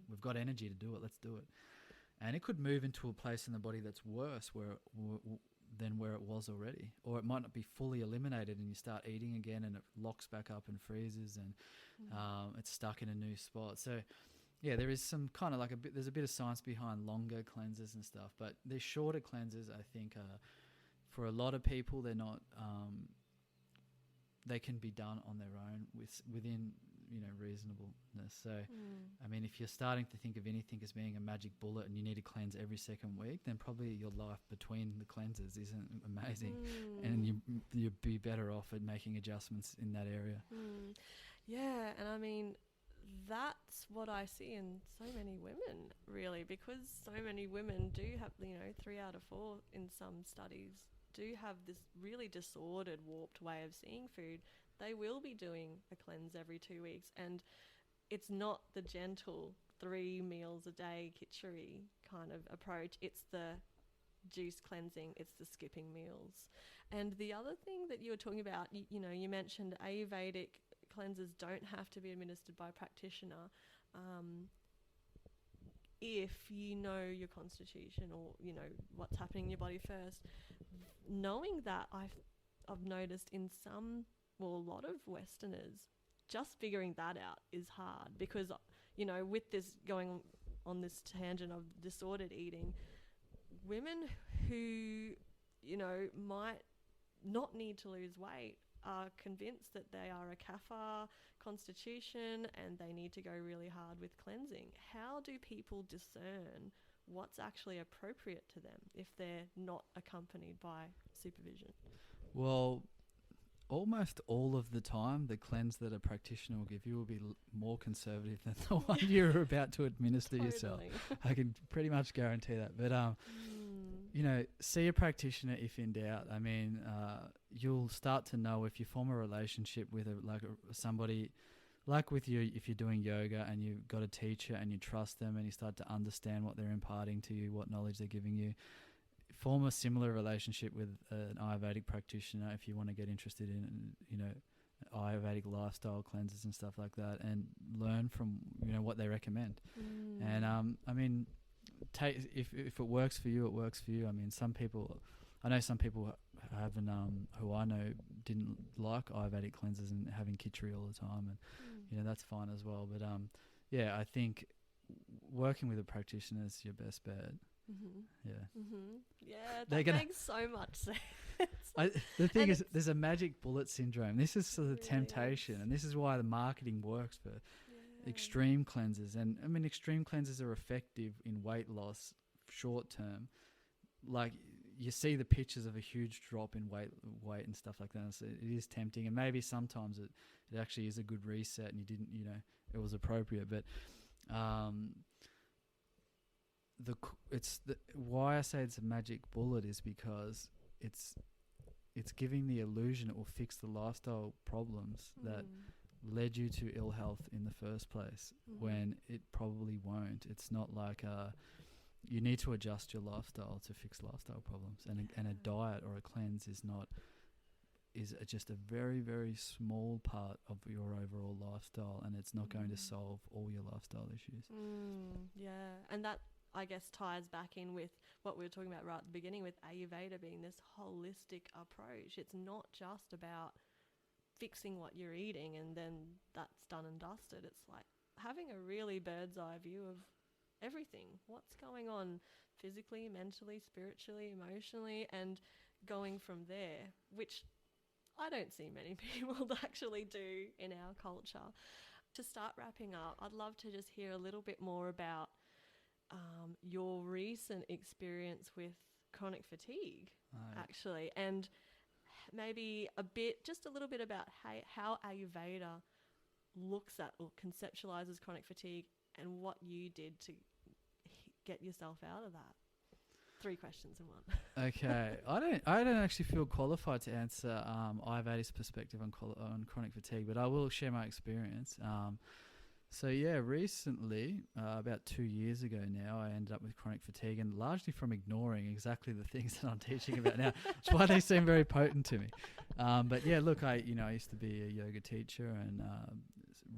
We've got energy to do it. Let's do it. And it could move into a place in the body that's worse than where it was already. Or it might not be fully eliminated and you start eating again and it locks back up and freezes and it's stuck in a new spot. So, yeah, there is some kind of like there's a bit of science behind longer cleanses and stuff. But the shorter cleanses, I think, for a lot of people, they're not... they can be done on their own within reasonableness. So I mean, if you're starting to think of anything as being a magic bullet and you need to cleanse every second week, then probably your life between the cleanses isn't amazing, and you'd be better off at making adjustments in that area. Yeah, and I mean, that's what I see in so many women, really, because so many women do have 3 out of 4 in some studies do have this really disordered, warped way of seeing food. They will be doing a cleanse every 2 weeks, and it's not the gentle 3 meals a day kitchery kind of approach. It's the juice cleansing, it's the skipping meals. And the other thing that you were talking about, you mentioned Ayurvedic cleanses don't have to be administered by a practitioner if you know your constitution or what's happening in your body first. Knowing that, I've noticed in a lot of Westerners, just figuring that out is hard because, with this going on this tangent of disordered eating, women who, might not need to lose weight are convinced that they are a kapha constitution and they need to go really hard with cleansing. How do people discern what's actually appropriate to them if they're not accompanied by supervision? Well, almost all of the time, the cleanse that a practitioner will give you will be more conservative than the one you're about to administer yourself. I can pretty much guarantee that. But, see a practitioner if in doubt. I mean, you'll start to know if you form a relationship with somebody, like with you, if you're doing yoga and you've got a teacher and you trust them and you start to understand what they're imparting to you, what knowledge they're giving you. Form a similar relationship with an Ayurvedic practitioner if you want to get interested in, Ayurvedic lifestyle cleanses and stuff like that, and learn from, what they recommend. And, if it works for you, it works for you. I mean, I know some people haven't, who I know didn't like Ayurvedic cleanses and having khichdi all the time, and, that's fine as well. But, I think working with a practitioner is your best bet. Yeah, that makes so much sense. The thing is, there's a magic bullet syndrome. This is sort of the temptation, and this is why the marketing works for extreme cleanses. And I mean, extreme cleanses are effective in weight loss short term. Like, you see the pictures of a huge drop in weight and stuff like that. So it is tempting, and maybe sometimes it actually is a good reset, and you didn't, it was appropriate. But why I say it's a magic bullet is because it's giving the illusion it will fix the lifestyle problems that led you to ill health in the first place, when it probably won't. It's not like you need to adjust your lifestyle to fix lifestyle problems, and a diet or a cleanse is just a very, very small part of your overall lifestyle, and it's not going to solve all your lifestyle issues. And that, I guess, ties back in with what we were talking about right at the beginning with Ayurveda being this holistic approach. It's not just about fixing what you're eating and then that's done and dusted. It's like having a really bird's eye view of everything. What's going on physically, mentally, spiritually, emotionally, and going from there, which I don't see many people actually do in our culture. To start wrapping up, I'd love to just hear a little bit more about your recent experience with chronic fatigue, actually, and maybe just a little bit about how Ayurveda looks at or conceptualizes chronic fatigue and what you did to get yourself out of that. 3 questions in one. Okay, I don't actually feel qualified to answer Ayurvedic perspective on chronic fatigue, but I will share my experience. Recently, about 2 years ago now, I ended up with chronic fatigue, and largely from ignoring exactly the things that I'm teaching about now. That's why they seem very potent to me. I used to be a yoga teacher and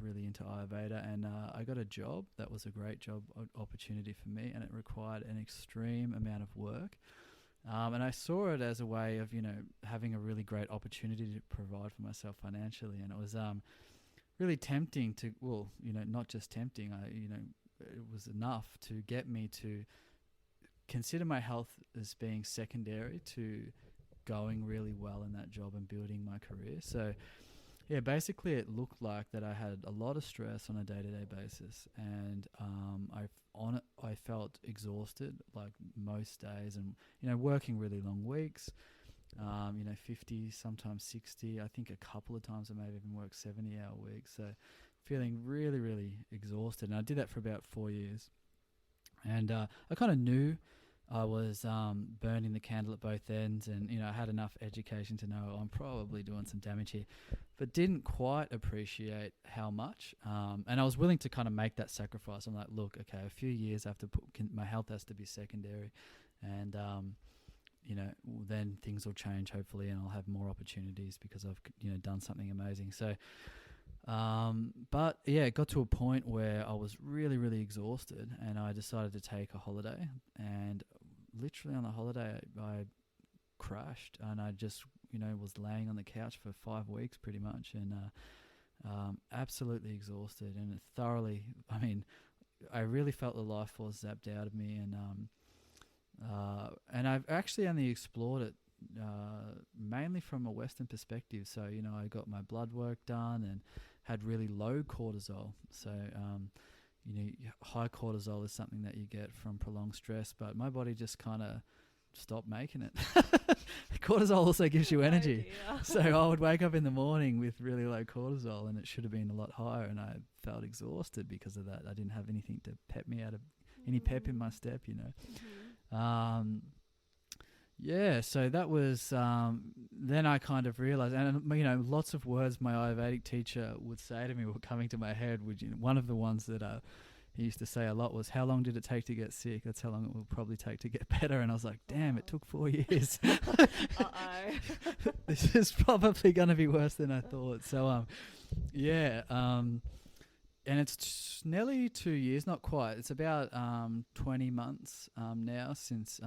really into Ayurveda, and I got a job that was a great job opportunity for me, and it required an extreme amount of work. And I saw it as a way of, having a really great opportunity to provide for myself financially. And it was really tempting to, not just tempting, it was enough to get me to consider my health as being secondary to going really well in that job and building my career. So, yeah, basically it looked like that I had a lot of stress on a day-to-day basis, and I felt exhausted like most days, and working really long weeks, 50, sometimes 60. I think a couple of times I may have even worked 70-hour weeks. So feeling really, really exhausted, and I did that for about 4 years. And I kind of knew I was burning the candle at both ends, and I had enough education to know I'm probably doing some damage here, but didn't quite appreciate how much. And I was willing to kind of make that sacrifice. I'm like, look, okay, a few years I have to my health has to be secondary, and then things will change hopefully, and I'll have more opportunities because I've done something amazing. So. But yeah, it got to a point where I was really, really exhausted, and I decided to take a holiday, and literally on the holiday I crashed, and I just was laying on the couch for 5 weeks pretty much, and absolutely exhausted and thoroughly, I really felt the life force zapped out of me, and I've actually only explored it mainly from a Western perspective. So I got my blood work done and had really low cortisol. So high cortisol is something that you get from prolonged stress, but my body just kind of stopped making it. Cortisol also gives you energy. So I would wake up in the morning with really low cortisol, and it should have been a lot higher, and I felt exhausted because of that. I didn't have anything to pep me out of, any pep in my step, Yeah, so that was, then I kind of realized, and lots of words my Ayurvedic teacher would say to me were coming to my head. One of the ones that he used to say a lot was, how long did it take to get sick? That's how long it will probably take to get better. And I was like, damn, it took 4 years. This is probably going to be worse than I thought. So, and it's nearly 2 years, not quite. It's about 20 months now since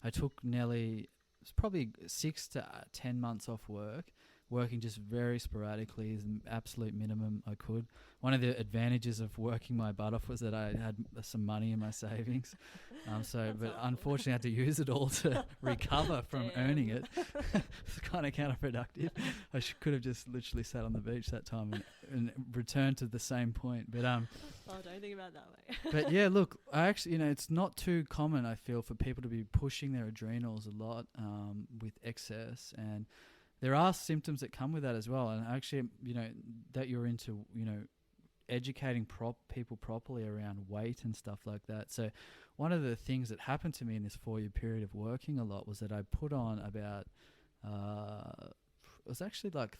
I took it's probably 6 to 10 months off work, working just very sporadically, as an absolute minimum I could. One of the advantages of working my butt off was that I had some money in my savings. But unfortunately I had to use it all to recover from earning it. It's kind of counterproductive. I could have just literally sat on the beach that time and returned to the same point. But don't think about it that way. But yeah, look, I actually, it's not too common, I feel, for people to be pushing their adrenals a lot with excess, and there are symptoms that come with that as well. And actually, that you're into, educating people properly around weight and stuff like that. So one of the things that happened to me in this 4-year period of working a lot was that I put on about, it was actually like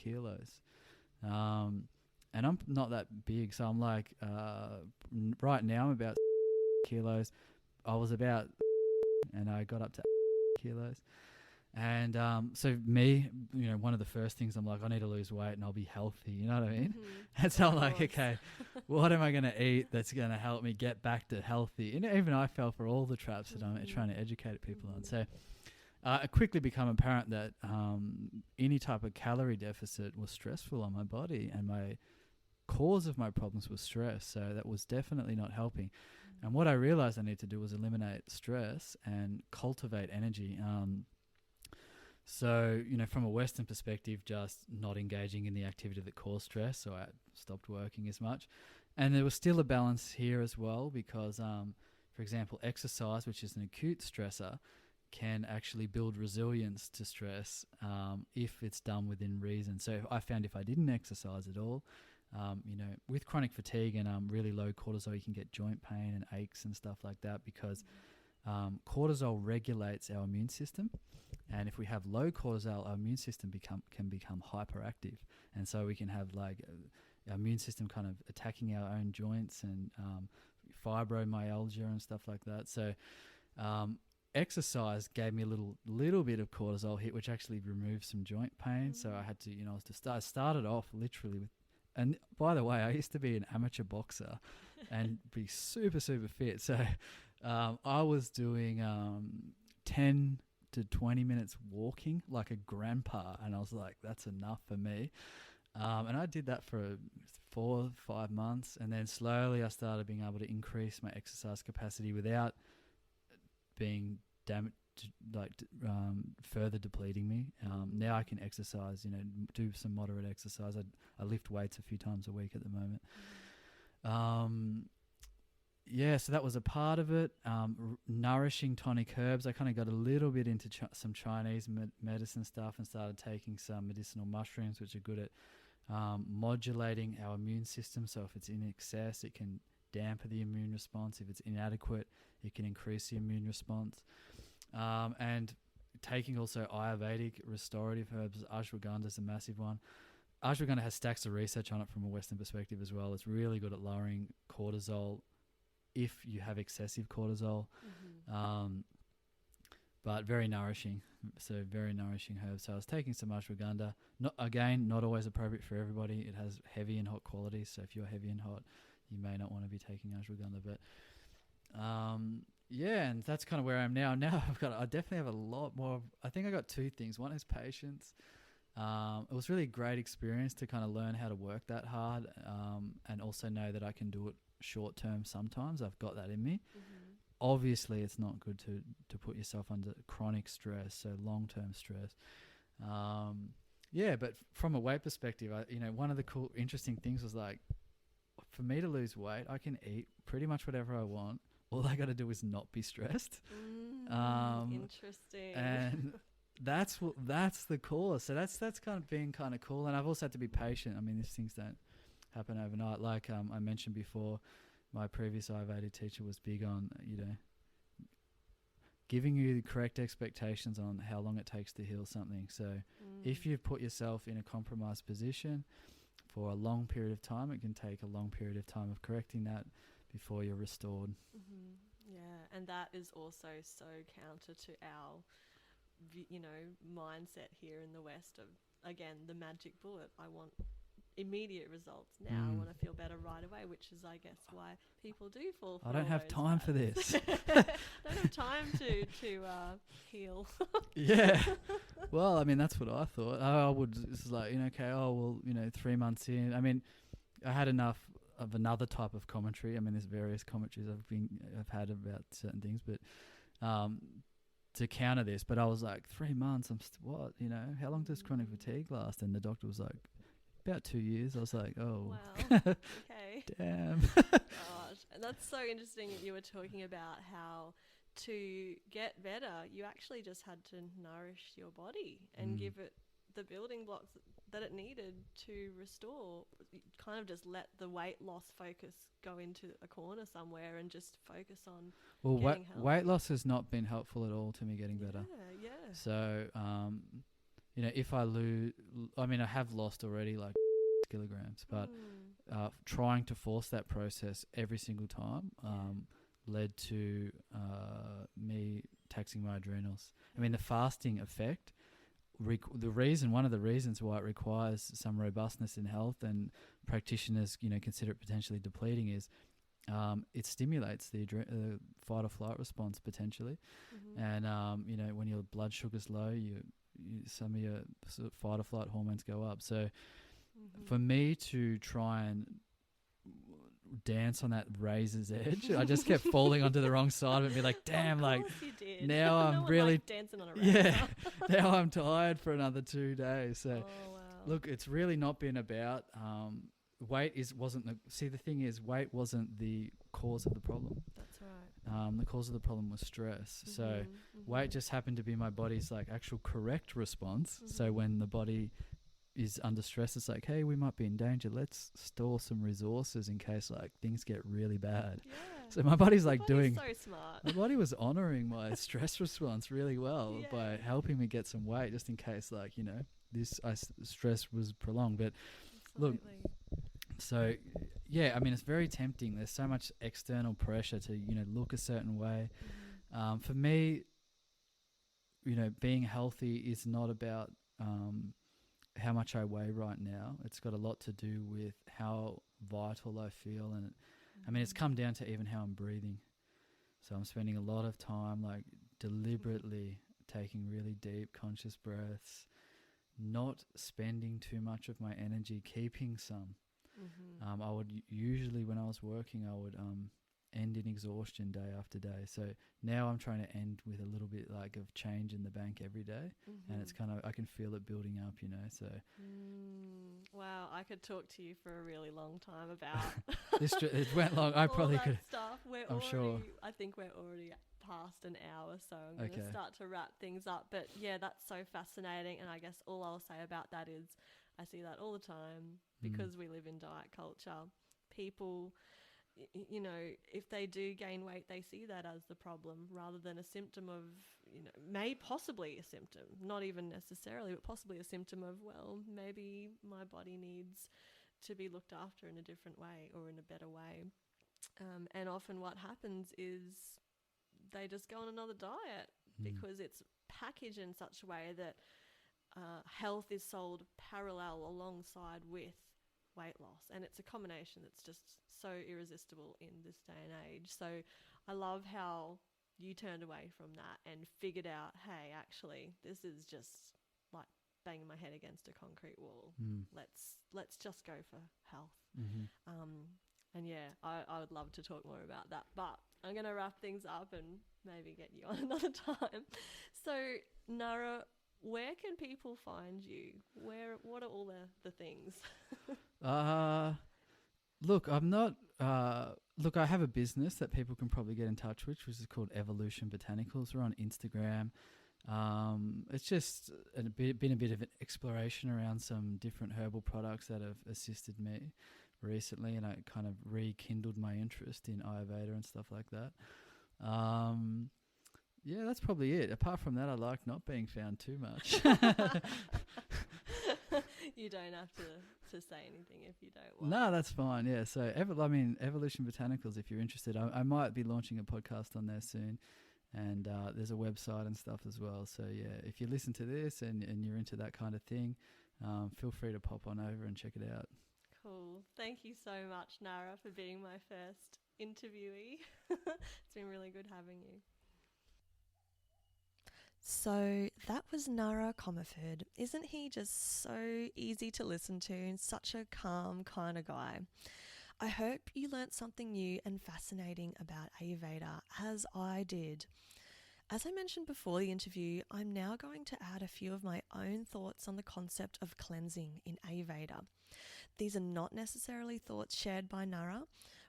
kilos. And I'm not that big, so I'm like, right now I'm about kilos. I was about, and I got up to kilos. And so me, one of the first things I'm like, I need to lose weight and I'll be healthy, you know what I mean? Mm-hmm. And so I'm like, okay, what am I going to eat that's going to help me get back to healthy? And even I fell for all the traps that I'm trying to educate people on. So it quickly became apparent that any type of calorie deficit was stressful on my body, and my cause of my problems was stress. So that was definitely not helping. Mm-hmm. And what I realized I needed to do was eliminate stress and cultivate energy. So, from a Western perspective, just not engaging in the activity that caused stress, so I stopped working as much. And there was still a balance here as well because, for example, exercise, which is an acute stressor, can actually build resilience to stress if it's done within reason. So I found if I didn't exercise at all, with chronic fatigue and really low cortisol, you can get joint pain and aches and stuff like that because cortisol regulates our immune system. And if we have low cortisol, our immune system can become hyperactive. And so we can have our immune system kind of attacking our own joints and fibromyalgia and stuff like that. So exercise gave me a little bit of cortisol hit, which actually removed some joint pain. So I had to, I started off literally with and by the way, I used to be an amateur boxer and be super, super fit. So I was doing 10 to 20 minutes walking like a grandpa, and I was like, that's enough for me. And I did that for 4 or 5 months, and then slowly I started being able to increase my exercise capacity without being further depleting me. Now I can exercise, do some moderate exercise. I lift weights a few times a week at the moment. So that was a part of it. Nourishing tonic herbs. I kind of got a little bit into some Chinese medicine stuff and started taking some medicinal mushrooms, which are good at modulating our immune system. So if it's in excess, it can dampen the immune response. If it's inadequate, it can increase the immune response. And taking also Ayurvedic restorative herbs. Ashwagandha is a massive one. Ashwagandha has stacks of research on it from a Western perspective as well. It's really good at lowering cortisol if you have excessive cortisol, but very nourishing. So very nourishing herbs. So I was taking some ashwagandha. Not always appropriate for everybody. It has heavy and hot qualities. So if you're heavy and hot, you may not want to be taking ashwagandha. But and that's kind of where I am now. Now I definitely have a lot more. I think I got 2 things. One is patience. It was really a great experience to kind of learn how to work that hard, and also know that I can do it short term sometimes. I've got that in me. Obviously it's not good to put yourself under chronic stress, so long-term stress. But from a weight perspective, one of the cool interesting things was like, for me to lose weight, I can eat pretty much whatever I want. All I got to do is not be stressed. Interesting. And that's the core. So that's kind of been kind of cool. And I've also had to be patient. I mean, these things don't happen overnight. Like I mentioned before, my previous Ayurvedic teacher was big on, giving you the correct expectations on how long it takes to heal something. So if you put yourself in a compromised position for a long period of time, it can take a long period of time of correcting that before you're restored. Yeah, and that is also so counter to our, mindset here in the West of, again, the magic bullet. I want immediate results now. I want to feel better right away, which is, I guess, why people do fall for I don't have time for this. Don't have time to heal. Yeah. Well, I mean, that's what I thought. I would, it's like, 3 months in. I mean, I had enough of another type of commentary. I mean, there's various commentaries I've had about certain things, but to counter this, but I was like, 3 months, how long does chronic fatigue last? And the doctor was like, about 2 years. I was like, oh, wow. Okay. Damn. Gosh. And that's so interesting that you were talking about how to get better, you actually just had to nourish your body and give it the building blocks that it needed to restore. You kind of just let the weight loss focus go into a corner somewhere and just focus on getting healthy. Weight loss has not been helpful at all to me getting better. Yeah. So, if I lose, I have lost already like kilograms, but trying to force that process every single time led to me taxing my adrenals. I mean, the fasting effect, one of the reasons why it requires some robustness in health and practitioners, consider it potentially depleting is it stimulates the fight or flight response potentially. And, when your blood sugar's low, some of your sort of fight or flight hormones go up. So for me to try and dance on that razor's edge, I just kept falling onto the wrong side of it and be like, damn, like now I'm really dancing on a razor. Now I'm tired for another 2 days. So wow. Look, it's really not been about weight the thing is weight wasn't the cause of the problem. That's right. The cause of the problem was stress. So weight just happened to be my body's like actual correct response. So when the body is under stress, it's like, hey, we might be in danger. Let's store some resources in case like things get really bad. Yeah. So my body's like so smart. My body was honoring my stress response really well by helping me get some weight just in case like, this stress was prolonged. But look, so yeah, it's very tempting. There's so much external pressure to, look a certain way. For me, being healthy is not about how much I weigh right now. It's got a lot to do with how vital I feel, and I mean, it's come down to even how I'm breathing. So I'm spending a lot of time like deliberately taking really deep conscious breaths, not spending too much of my energy, keeping some. I would usually, when I was working, I would end in exhaustion day after day. So now I'm trying to end with a little bit like of change in the bank every day, and it's kind of, I can feel it building up, you know. So wow, I could talk to you for a really long time about it went long. I probably could. Stuff. I'm sure. I think we're already past an hour, so I'm going to start to wrap things up. But yeah, that's so fascinating, and I guess all I'll say about that is I see that all the time because we live in diet culture. People, you know, if they do gain weight, they see that as the problem rather than a symptom of, you know, possibly a symptom, not even necessarily, but possibly a symptom of, well, maybe my body needs to be looked after in a different way or in a better way. And often what happens is they just go on another diet because it's packaged in such a way that health is sold parallel alongside with weight loss, and it's a combination that's just so irresistible in this day and age. So I love how you turned away from that and figured out, hey, actually this is just like banging my head against a concrete wall. Let's just go for health. And yeah, I would love to talk more about that, but I'm going to wrap things up and maybe get you on another time. So Nara, where can people find you? What are all the things? Look, I'm not. Look, I have a business that people can probably get in touch with, which is called Evolution Botanicals. We're on Instagram. It's just been a bit of an exploration around some different herbal products that have assisted me recently, and it kind of rekindled my interest in Ayurveda and stuff like that. Yeah, that's probably it. Apart from that, I like not being found too much. You don't have to say anything if you don't want. No, that's fine. Yeah, so Evolution Botanicals, if you're interested, I might be launching a podcast on there soon, and there's a website and stuff as well. So yeah, if you listen to this and you're into that kind of thing, feel free to pop on over and check it out. Cool. Thank you so much, Nara, for being my first interviewee. It's been really good having you. So that was Nara Commerford. Isn't he just so easy to listen to and such a calm kind of guy? I hope you learnt something new and fascinating about Ayurveda, as I did. As I mentioned before the interview, I'm now going to add a few of my own thoughts on the concept of cleansing in Ayurveda. These are not necessarily thoughts shared by Nara,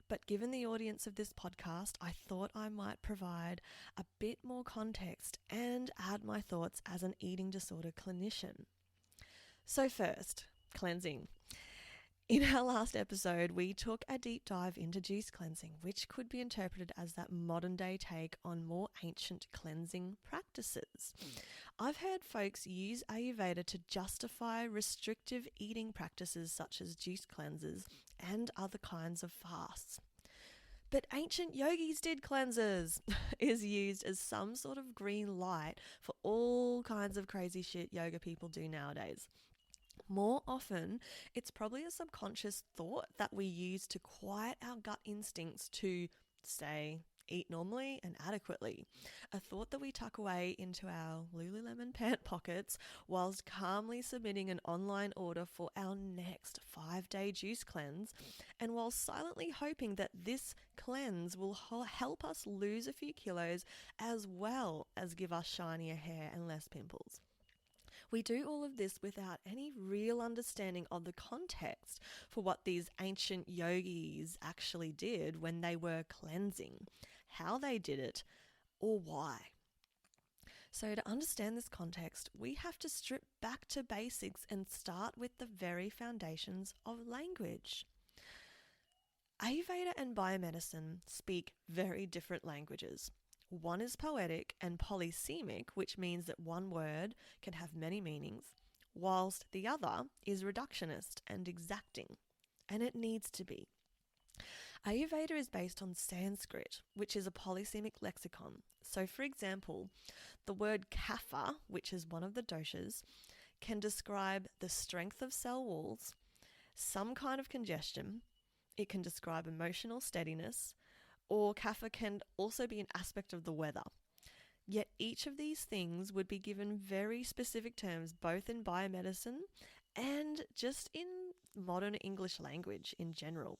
but given the audience of this podcast, I thought I might provide a bit more context and add my thoughts as an eating disorder clinician. So first, cleansing. In our last episode, we took a deep dive into juice cleansing, which could be interpreted as that modern day take on more ancient cleansing practices. I've heard folks use Ayurveda to justify restrictive eating practices such as juice cleanses and other kinds of fasts. But ancient yogis did cleanses is used as some sort of green light for all kinds of crazy shit yoga people do nowadays. More often, it's probably a subconscious thought that we use to quiet our gut instincts to, say, eat normally and adequately. A thought that we tuck away into our Lululemon pant pockets whilst calmly submitting an online order for our next 5-day juice cleanse, and while silently hoping that this cleanse will help us lose a few kilos as well as give us shinier hair and less pimples. We do all of this without any real understanding of the context for what these ancient yogis actually did when they were cleansing, how they did it, or why. So to understand this context, we have to strip back to basics and start with the very foundations of language. Ayurveda and biomedicine speak very different languages. One is poetic and polysemic, which means that one word can have many meanings, whilst the other is reductionist and exacting, and it needs to be. Ayurveda is based on Sanskrit, which is a polysemic lexicon. So, for example, the word kapha, which is one of the doshas, can describe the strength of cell walls, some kind of congestion. It can describe emotional steadiness, or kapha can also be an aspect of the weather. Yet each of these things would be given very specific terms, both in biomedicine and just in modern English language in general.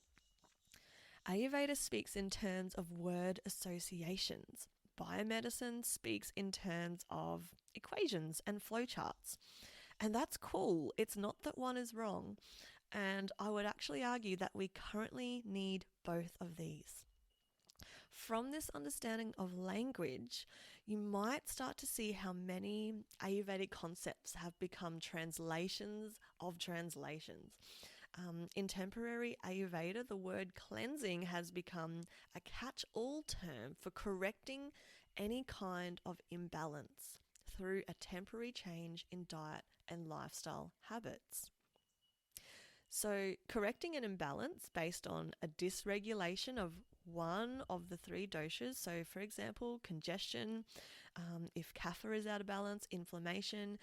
Ayurveda speaks in terms of word associations. Biomedicine speaks in terms of equations and flowcharts. And that's cool. It's not that one is wrong. And I would actually argue that we currently need both of these. From this understanding of language, you might start to see how many Ayurvedic concepts have become translations of translations. In temporary Ayurveda, the word cleansing has become a catch-all term for correcting any kind of imbalance through a temporary change in diet and lifestyle habits. So, correcting an imbalance based on a dysregulation of one of the three doshas, so for example, congestion, if kapha is out of balance, inflammation,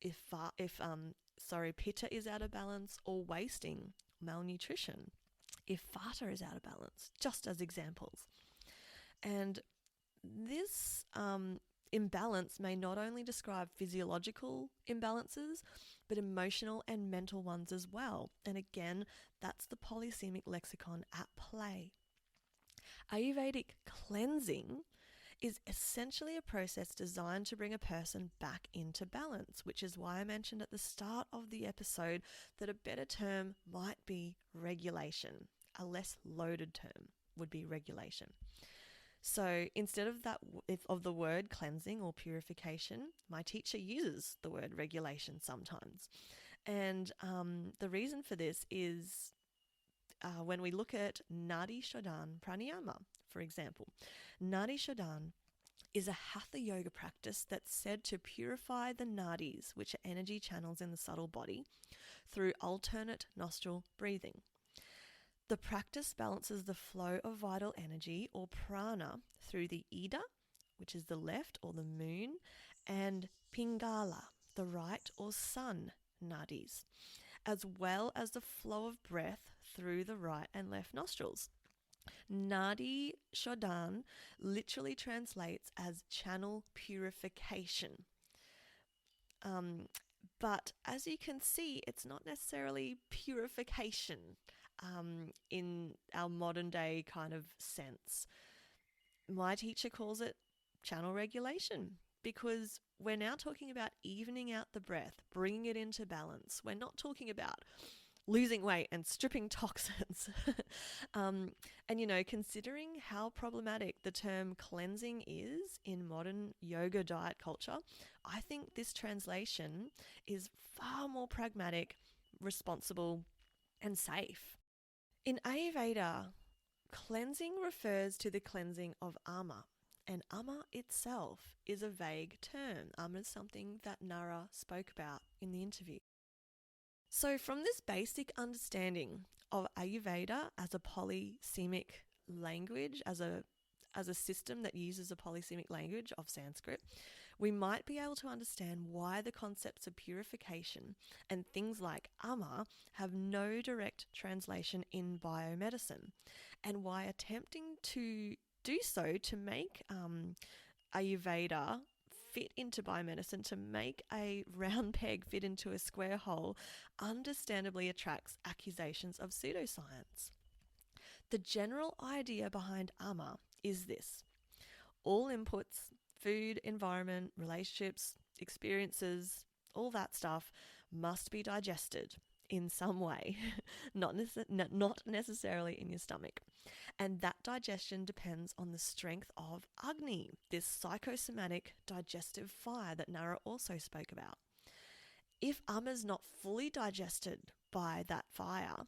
if pitta is out of balance, or wasting, malnutrition, if vata is out of balance, just as examples. And this imbalance may not only describe physiological imbalances, but emotional and mental ones as well. And again, that's the polysemic lexicon at play. Ayurvedic cleansing is essentially a process designed to bring a person back into balance, which is why I mentioned at the start of the episode that a better term might be regulation. A less loaded term would be regulation. So instead of the word cleansing or purification, my teacher uses the word regulation sometimes. And the reason for this is when we look at Nadi, Shodhan, Pranayama, for example. Nadi Shodhan is a hatha yoga practice that's said to purify the nadis, which are energy channels in the subtle body, through alternate nostril breathing. The practice balances the flow of vital energy or prana through the Ida, which is the left or the moon, and Pingala, the right or sun nadis, as well as the flow of breath through the right and left nostrils. Nadi Shodhan literally translates as channel purification. But as you can see, it's not necessarily purification in our modern day kind of sense. My teacher calls it channel regulation because we're now talking about evening out the breath, bringing it into balance. We're not talking about losing weight and stripping toxins. And, considering how problematic the term cleansing is in modern yoga diet culture, I think this translation is far more pragmatic, responsible, and safe. In Ayurveda, cleansing refers to the cleansing of ama, and ama itself is a vague term. Ama is something that Nara spoke about in the interview. So from this basic understanding of Ayurveda as a polysemic language, as a system that uses a polysemic language of Sanskrit, we might be able to understand why the concepts of purification and things like ama have no direct translation in biomedicine, and why attempting to do so to make Ayurveda fit into biomedicine, to make a round peg fit into a square hole, understandably attracts accusations of pseudoscience. The general idea behind ama is this: all inputs, food, environment, relationships, experiences, all that stuff must be digested in some way, not necessarily in your stomach. And that digestion depends on the strength of agni, this psychosomatic digestive fire that Nara also spoke about. If ama is not fully digested by that fire,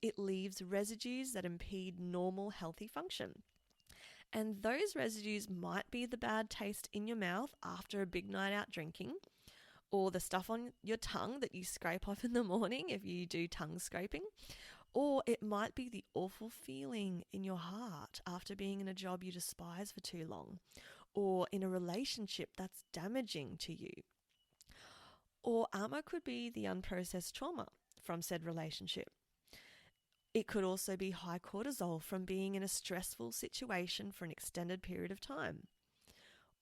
it leaves residues that impede normal healthy function. And those residues might be the bad taste in your mouth after a big night out drinking, or the stuff on your tongue that you scrape off in the morning if you do tongue scraping, or it might be the awful feeling in your heart after being in a job you despise for too long, or in a relationship that's damaging to you. Or ama could be the unprocessed trauma from said relationship. It could also be high cortisol from being in a stressful situation for an extended period of time.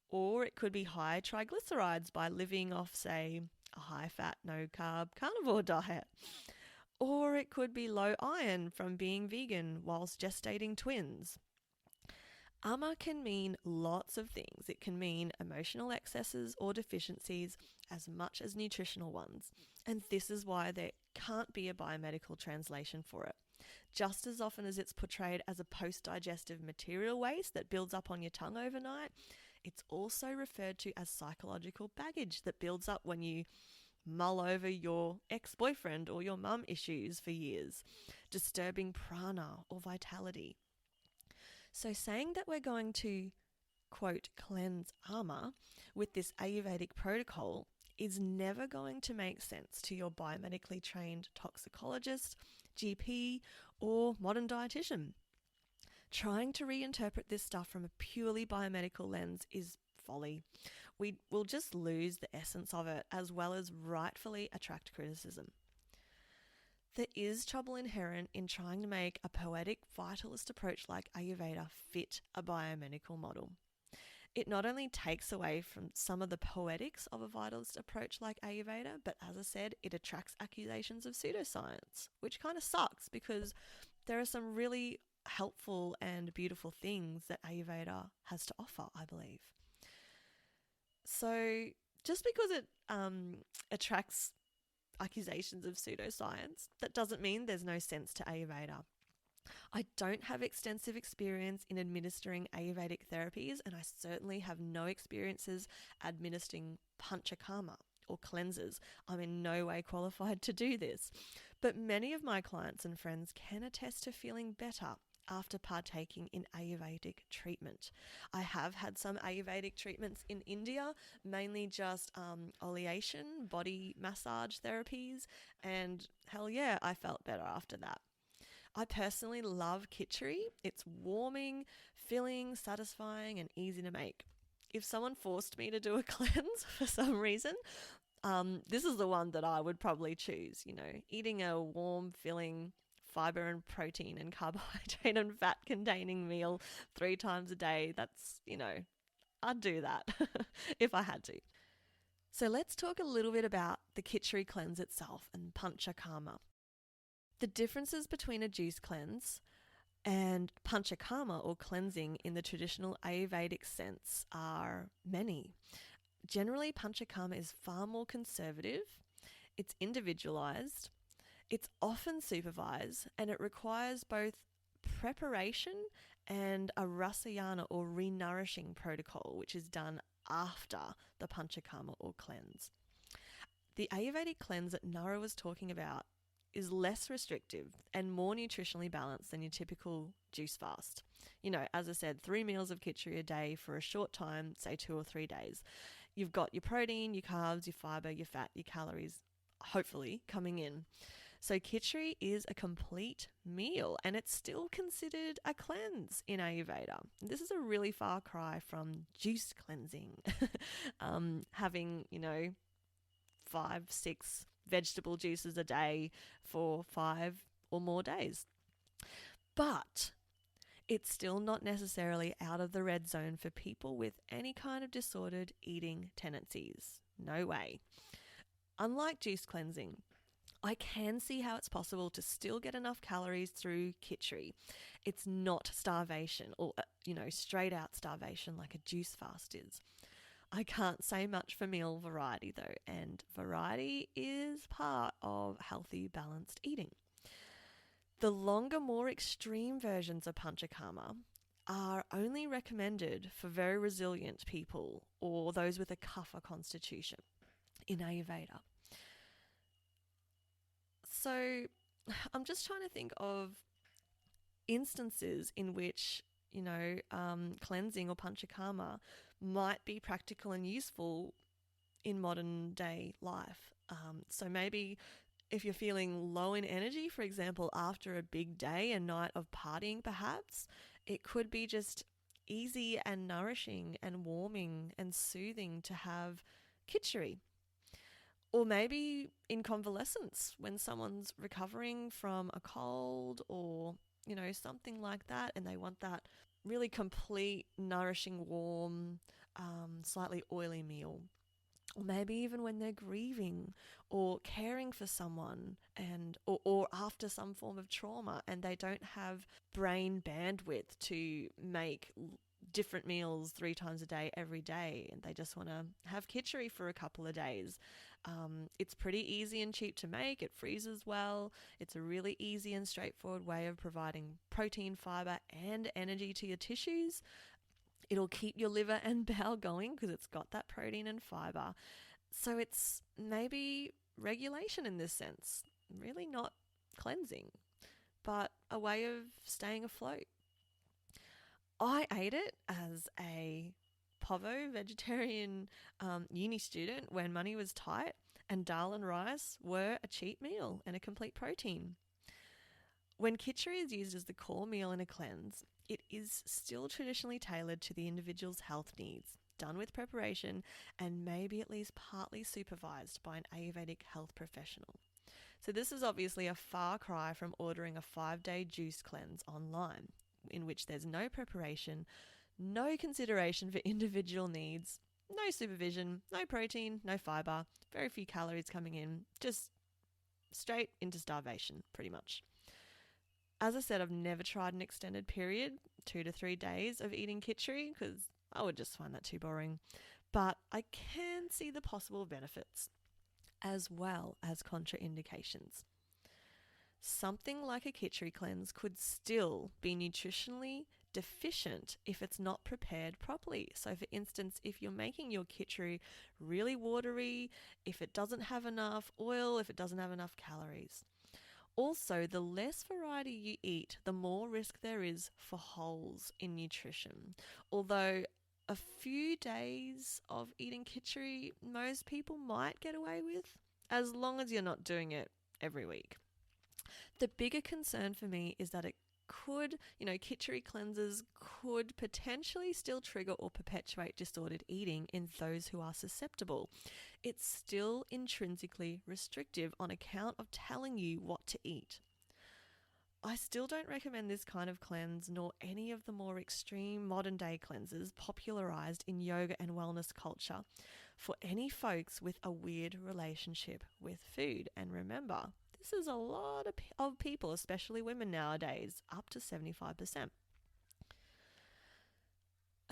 Or it could be high triglycerides by living off, say, a high-fat, no-carb carnivore diet. Or it could be low iron from being vegan whilst gestating twins. Ama can mean lots of things. It can mean emotional excesses or deficiencies as much as nutritional ones. And this is why there can't be a biomedical translation for it. Just as often as it's portrayed as a post-digestive material waste that builds up on your tongue overnight, it's also referred to as psychological baggage that builds up when you mull over your ex-boyfriend or your mum issues for years, disturbing prana or vitality. So saying that we're going to, quote, cleanse ama with this Ayurvedic protocol is never going to make sense to your biomedically trained toxicologist, GP, or modern dietitian. Trying to reinterpret this stuff from a purely biomedical lens is folly. We will just lose the essence of it, as well as rightfully attract criticism. There is trouble inherent in trying to make a poetic, vitalist approach like Ayurveda fit a biomedical model. It not only takes away from some of the poetics of a vitalist approach like Ayurveda, but as I said, it attracts accusations of pseudoscience, which kind of sucks because there are some really helpful and beautiful things that Ayurveda has to offer, I believe. So just because it attracts accusations of pseudoscience, that doesn't mean there's no sense to Ayurveda. I don't have extensive experience in administering Ayurvedic therapies, and I certainly have no experiences administering Panchakarma or cleanses. I'm in no way qualified to do this. But many of my clients and friends can attest to feeling better after partaking in Ayurvedic treatment. I have had some Ayurvedic treatments in India, mainly just oleation, body massage therapies, and hell yeah, I felt better after that. I personally love khichdi. It's warming, filling, satisfying, and easy to make. If someone forced me to do a cleanse for some reason, this is the one that I would probably choose. You know, eating a warm, filling, fiber and protein and carbohydrate and fat containing meal 3 times a day. That's, you know, I'd do that if I had to. So let's talk a little bit about the khichdi cleanse itself and Panchakarma. The differences between a juice cleanse and Panchakarma or cleansing in the traditional Ayurvedic sense are many. Generally, Panchakarma is far more conservative, it's individualized, it's often supervised, and it requires both preparation and a rasayana or re-nourishing protocol, which is done after the Panchakarma or cleanse. The Ayurvedic cleanse that Nara was talking about is less restrictive and more nutritionally balanced than your typical juice fast. You know, as I said, 3 meals of khichdi a day for a short time, say 2 or 3 days. You've got your protein, your carbs, your fiber, your fat, your calories, hopefully coming in. So khichdi is a complete meal and it's still considered a cleanse in Ayurveda. This is a really far cry from juice cleansing, having, 5, 6 vegetable juices a day for 5 or more days. But it's still not necessarily out of the red zone for people with any kind of disordered eating tendencies. No way. Unlike juice cleansing, I can see how it's possible to still get enough calories through khichdi. It's not starvation or, straight out starvation like a juice fast is. I can't say much for meal variety though, and variety is part of healthy, balanced eating. The longer, more extreme versions of Panchakarma are only recommended for very resilient people or those with a kapha constitution in Ayurveda. So I'm just trying to think of instances in which, cleansing or Panchakarma might be practical and useful in modern day life. So maybe if you're feeling low in energy, for example, after a big day and night of partying perhaps, it could be just easy and nourishing and warming and soothing to have khichdi. Or maybe in convalescence when someone's recovering from a cold or, something like that, and they want that really complete, nourishing, warm, slightly oily meal. Or maybe even when they're grieving or caring for someone or after some form of trauma and they don't have brain bandwidth to make different meals 3 times a day every day, and they just want to have kitchery for a couple of days. It's pretty easy and cheap to make. It freezes well. It's a really easy and straightforward way of providing protein, fiber, and energy to your tissues. It'll keep your liver and bowel going because it's got that protein and fiber. So it's maybe regulation in this sense, really not cleansing, but a way of staying afloat. I ate it as a povo vegetarian uni student when money was tight, and dal and rice were a cheap meal and a complete protein. When kitchery is used as the core meal in a cleanse, it is still traditionally tailored to the individual's health needs, done with preparation and maybe at least partly supervised by an Ayurvedic health professional. So this is obviously a far cry from ordering a 5-day juice cleanse online, in which there's no preparation, no consideration for individual needs, no supervision, no protein, no fiber, very few calories coming in, just straight into starvation, pretty much. As I said, I've never tried an extended period, 2 to 3 days of eating kitchery, because I would just find that too boring. But I can see the possible benefits, as well as contraindications. Something like a kitchery cleanse could still be nutritionally deficient if it's not prepared properly. So for instance, if you're making your kitchery really watery, if it doesn't have enough oil, if it doesn't have enough calories. Also, the less variety you eat, the more risk there is for holes in nutrition. Although a few days of eating kitchery, most people might get away with, as long as you're not doing it every week. The bigger concern for me is that it could, kitchery cleanses could potentially still trigger or perpetuate disordered eating in those who are susceptible. It's still intrinsically restrictive on account of telling you what to eat. I still don't recommend this kind of cleanse, nor any of the more extreme modern day cleanses popularized in yoga and wellness culture for any folks with a weird relationship with food. And remember, this is a lot of people, especially women nowadays, up to 75%.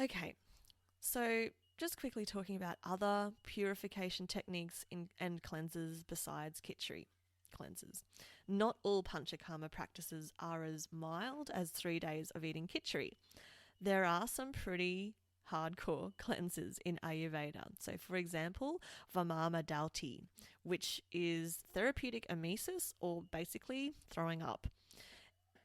Okay, so just quickly talking about other purification techniques and cleanses besides kitchery cleanses. Not all Panchakarma practices are as mild as 3 days of eating kitchery. There are some pretty hardcore cleanses in Ayurveda. So for example, Vamama, which is therapeutic emesis, or basically throwing up.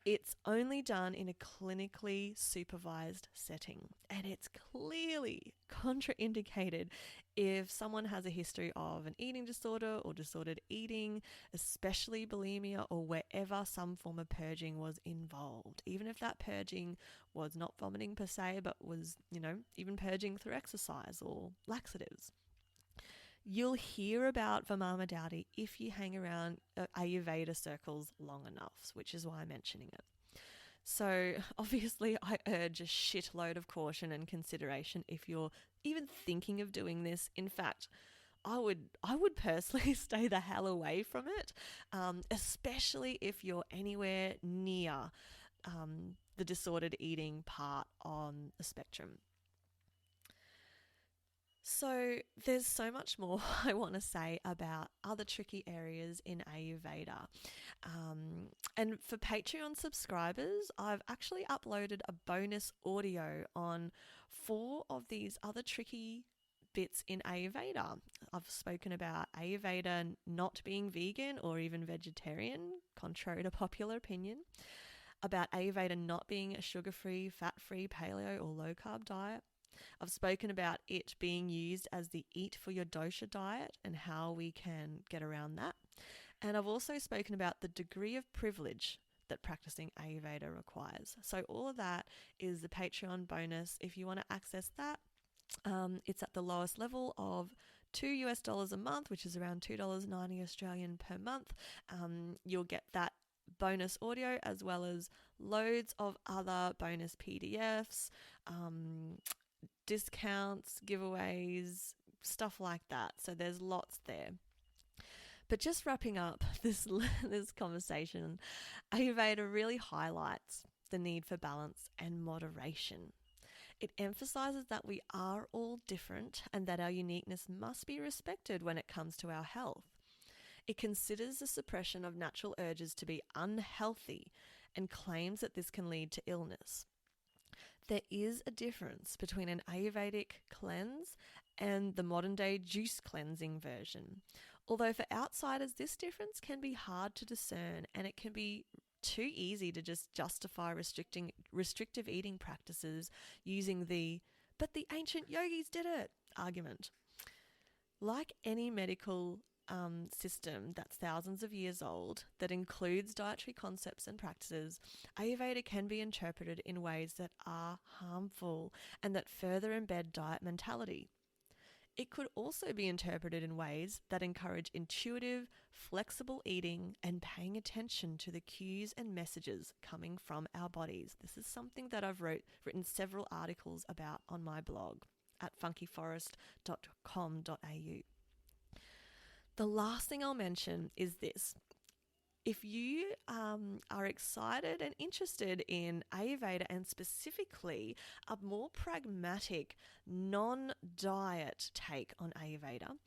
It's only done in a clinically supervised setting, and it's clearly contraindicated if someone has a history of an eating disorder or disordered eating, especially bulimia, or wherever some form of purging was involved. Even if that purging was not vomiting per se, but was, even purging through exercise or laxatives. You'll hear about Vamama if you hang around Ayurveda circles long enough, which is why I'm mentioning it. So obviously I urge a shitload of caution and consideration if you're even thinking of doing this. In fact, I would personally stay the hell away from it, especially if you're anywhere near the disordered eating part on the spectrum. So there's so much more I want to say about other tricky areas in Ayurveda. And for Patreon subscribers, I've actually uploaded a bonus audio on 4 of these other tricky bits in Ayurveda. I've spoken about Ayurveda not being vegan or even vegetarian, contrary to popular opinion. About Ayurveda not being a sugar-free, fat-free, paleo or low-carb diet. I've spoken about it being used as the eat for your dosha diet and how we can get around that. And I've also spoken about the degree of privilege that practicing Ayurveda requires. So all of that is the Patreon bonus. If you want to access that, it's at the lowest level of $2 a month, which is around $2.90 Australian per month, you'll get that bonus audio as well as loads of other bonus PDFs, discounts, giveaways, stuff like that. So there's lots there. But just wrapping up this conversation, Ayurveda really highlights the need for balance and moderation. It emphasizes that we are all different and that our uniqueness must be respected when it comes to our health. It considers the suppression of natural urges to be unhealthy and claims that this can lead to illness. There is a difference between an Ayurvedic cleanse and the modern-day juice cleansing version. Although for outsiders, this difference can be hard to discern, and it can be too easy to just justify restrictive eating practices using "but the ancient yogis did it" argument. Like any medical system that's thousands of years old that includes dietary concepts and practices, Ayurveda can be interpreted in ways that are harmful and that further embed diet mentality. It could also be interpreted in ways that encourage intuitive, flexible eating and paying attention to the cues and messages coming from our bodies. This is something that I've written several articles about on my blog at funkyforest.com.au. The last thing I'll mention is this. If you are excited and interested in Ayurveda and specifically a more pragmatic, non-diet take on Ayurveda,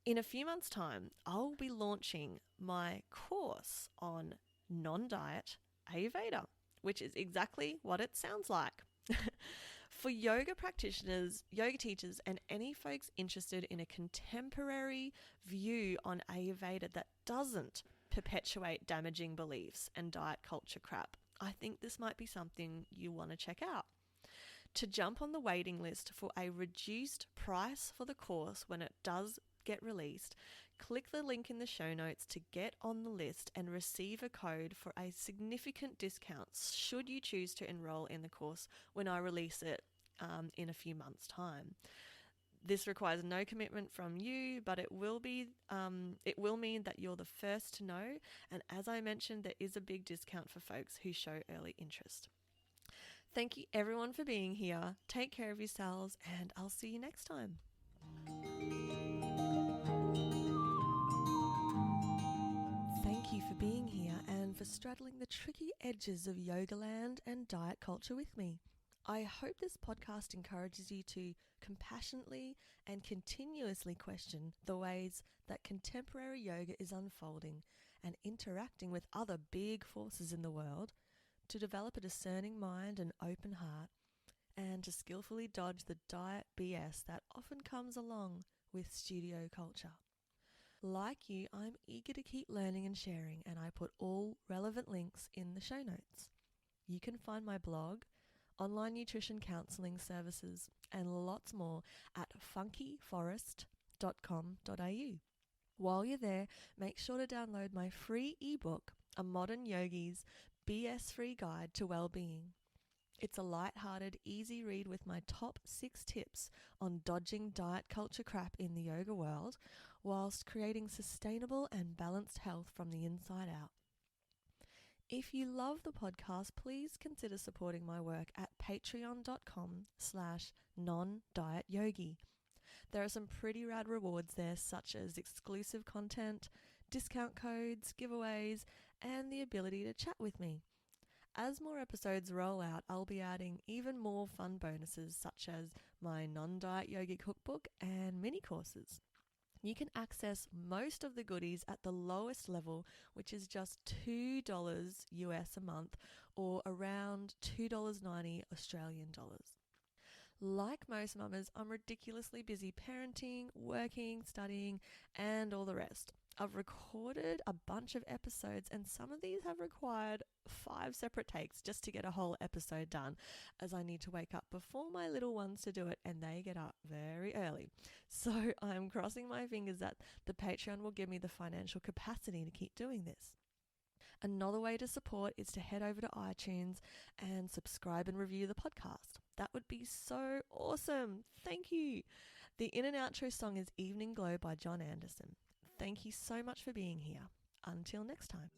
in a few months' time, I'll be launching my course on non-diet Ayurveda, which is exactly what it sounds like. For yoga practitioners, yoga teachers, and any folks interested in a contemporary view on Ayurveda that doesn't perpetuate damaging beliefs and diet culture crap, I think this might be something you want to check out. To jump on the waiting list for a reduced price for the course when it does get released, click the link in the show notes to get on the list and receive a code for a significant discount should you choose to enroll in the course when I release it in a few months' time. This requires no commitment from you, but it will mean that you're the first to know. And as I mentioned, there is a big discount for folks who show early interest. Thank you everyone for being here. Take care of yourselves, and I'll see you next time. Thank you for being here and for straddling the tricky edges of yoga land and diet culture with me. I hope this podcast encourages you to compassionately and continuously question the ways that contemporary yoga is unfolding and interacting with other big forces in the world, to develop a discerning mind and open heart, and to skillfully dodge the diet BS that often comes along with studio culture. Like you, I'm eager to keep learning and sharing, and I put all relevant links in the show notes. You can find my blog, online nutrition counselling services, and lots more at funkyforest.com.au. While you're there, make sure to download my free ebook, A Modern Yogi's BS-Free Guide to Wellbeing. It's a light-hearted, easy read with my top 6 tips on dodging diet culture crap in the yoga world, whilst creating sustainable and balanced health from the inside out. If you love the podcast, please consider supporting my work at patreon.com/non-dietyogi. There are some pretty rad rewards there, such as exclusive content, discount codes, giveaways, and the ability to chat with me. As more episodes roll out, I'll be adding even more fun bonuses, such as my non-diet yogi cookbook and mini courses. You can access most of the goodies at the lowest level, which is just $2 US a month, or around $2.90 Australian dollars. Like most mamas, I'm ridiculously busy parenting, working, studying, and all the rest. I've recorded a bunch of episodes, and some of these have required 5 separate takes just to get a whole episode done, as I need to wake up before my little ones to do it, and they get up very early. So I'm crossing my fingers that the Patreon will give me the financial capacity to keep doing this. Another way to support is to head over to iTunes and subscribe and review the podcast. That would be so awesome. Thank you. The in and outro song is Evening Glow by John Anderson. Thank you so much for being here. Until next time.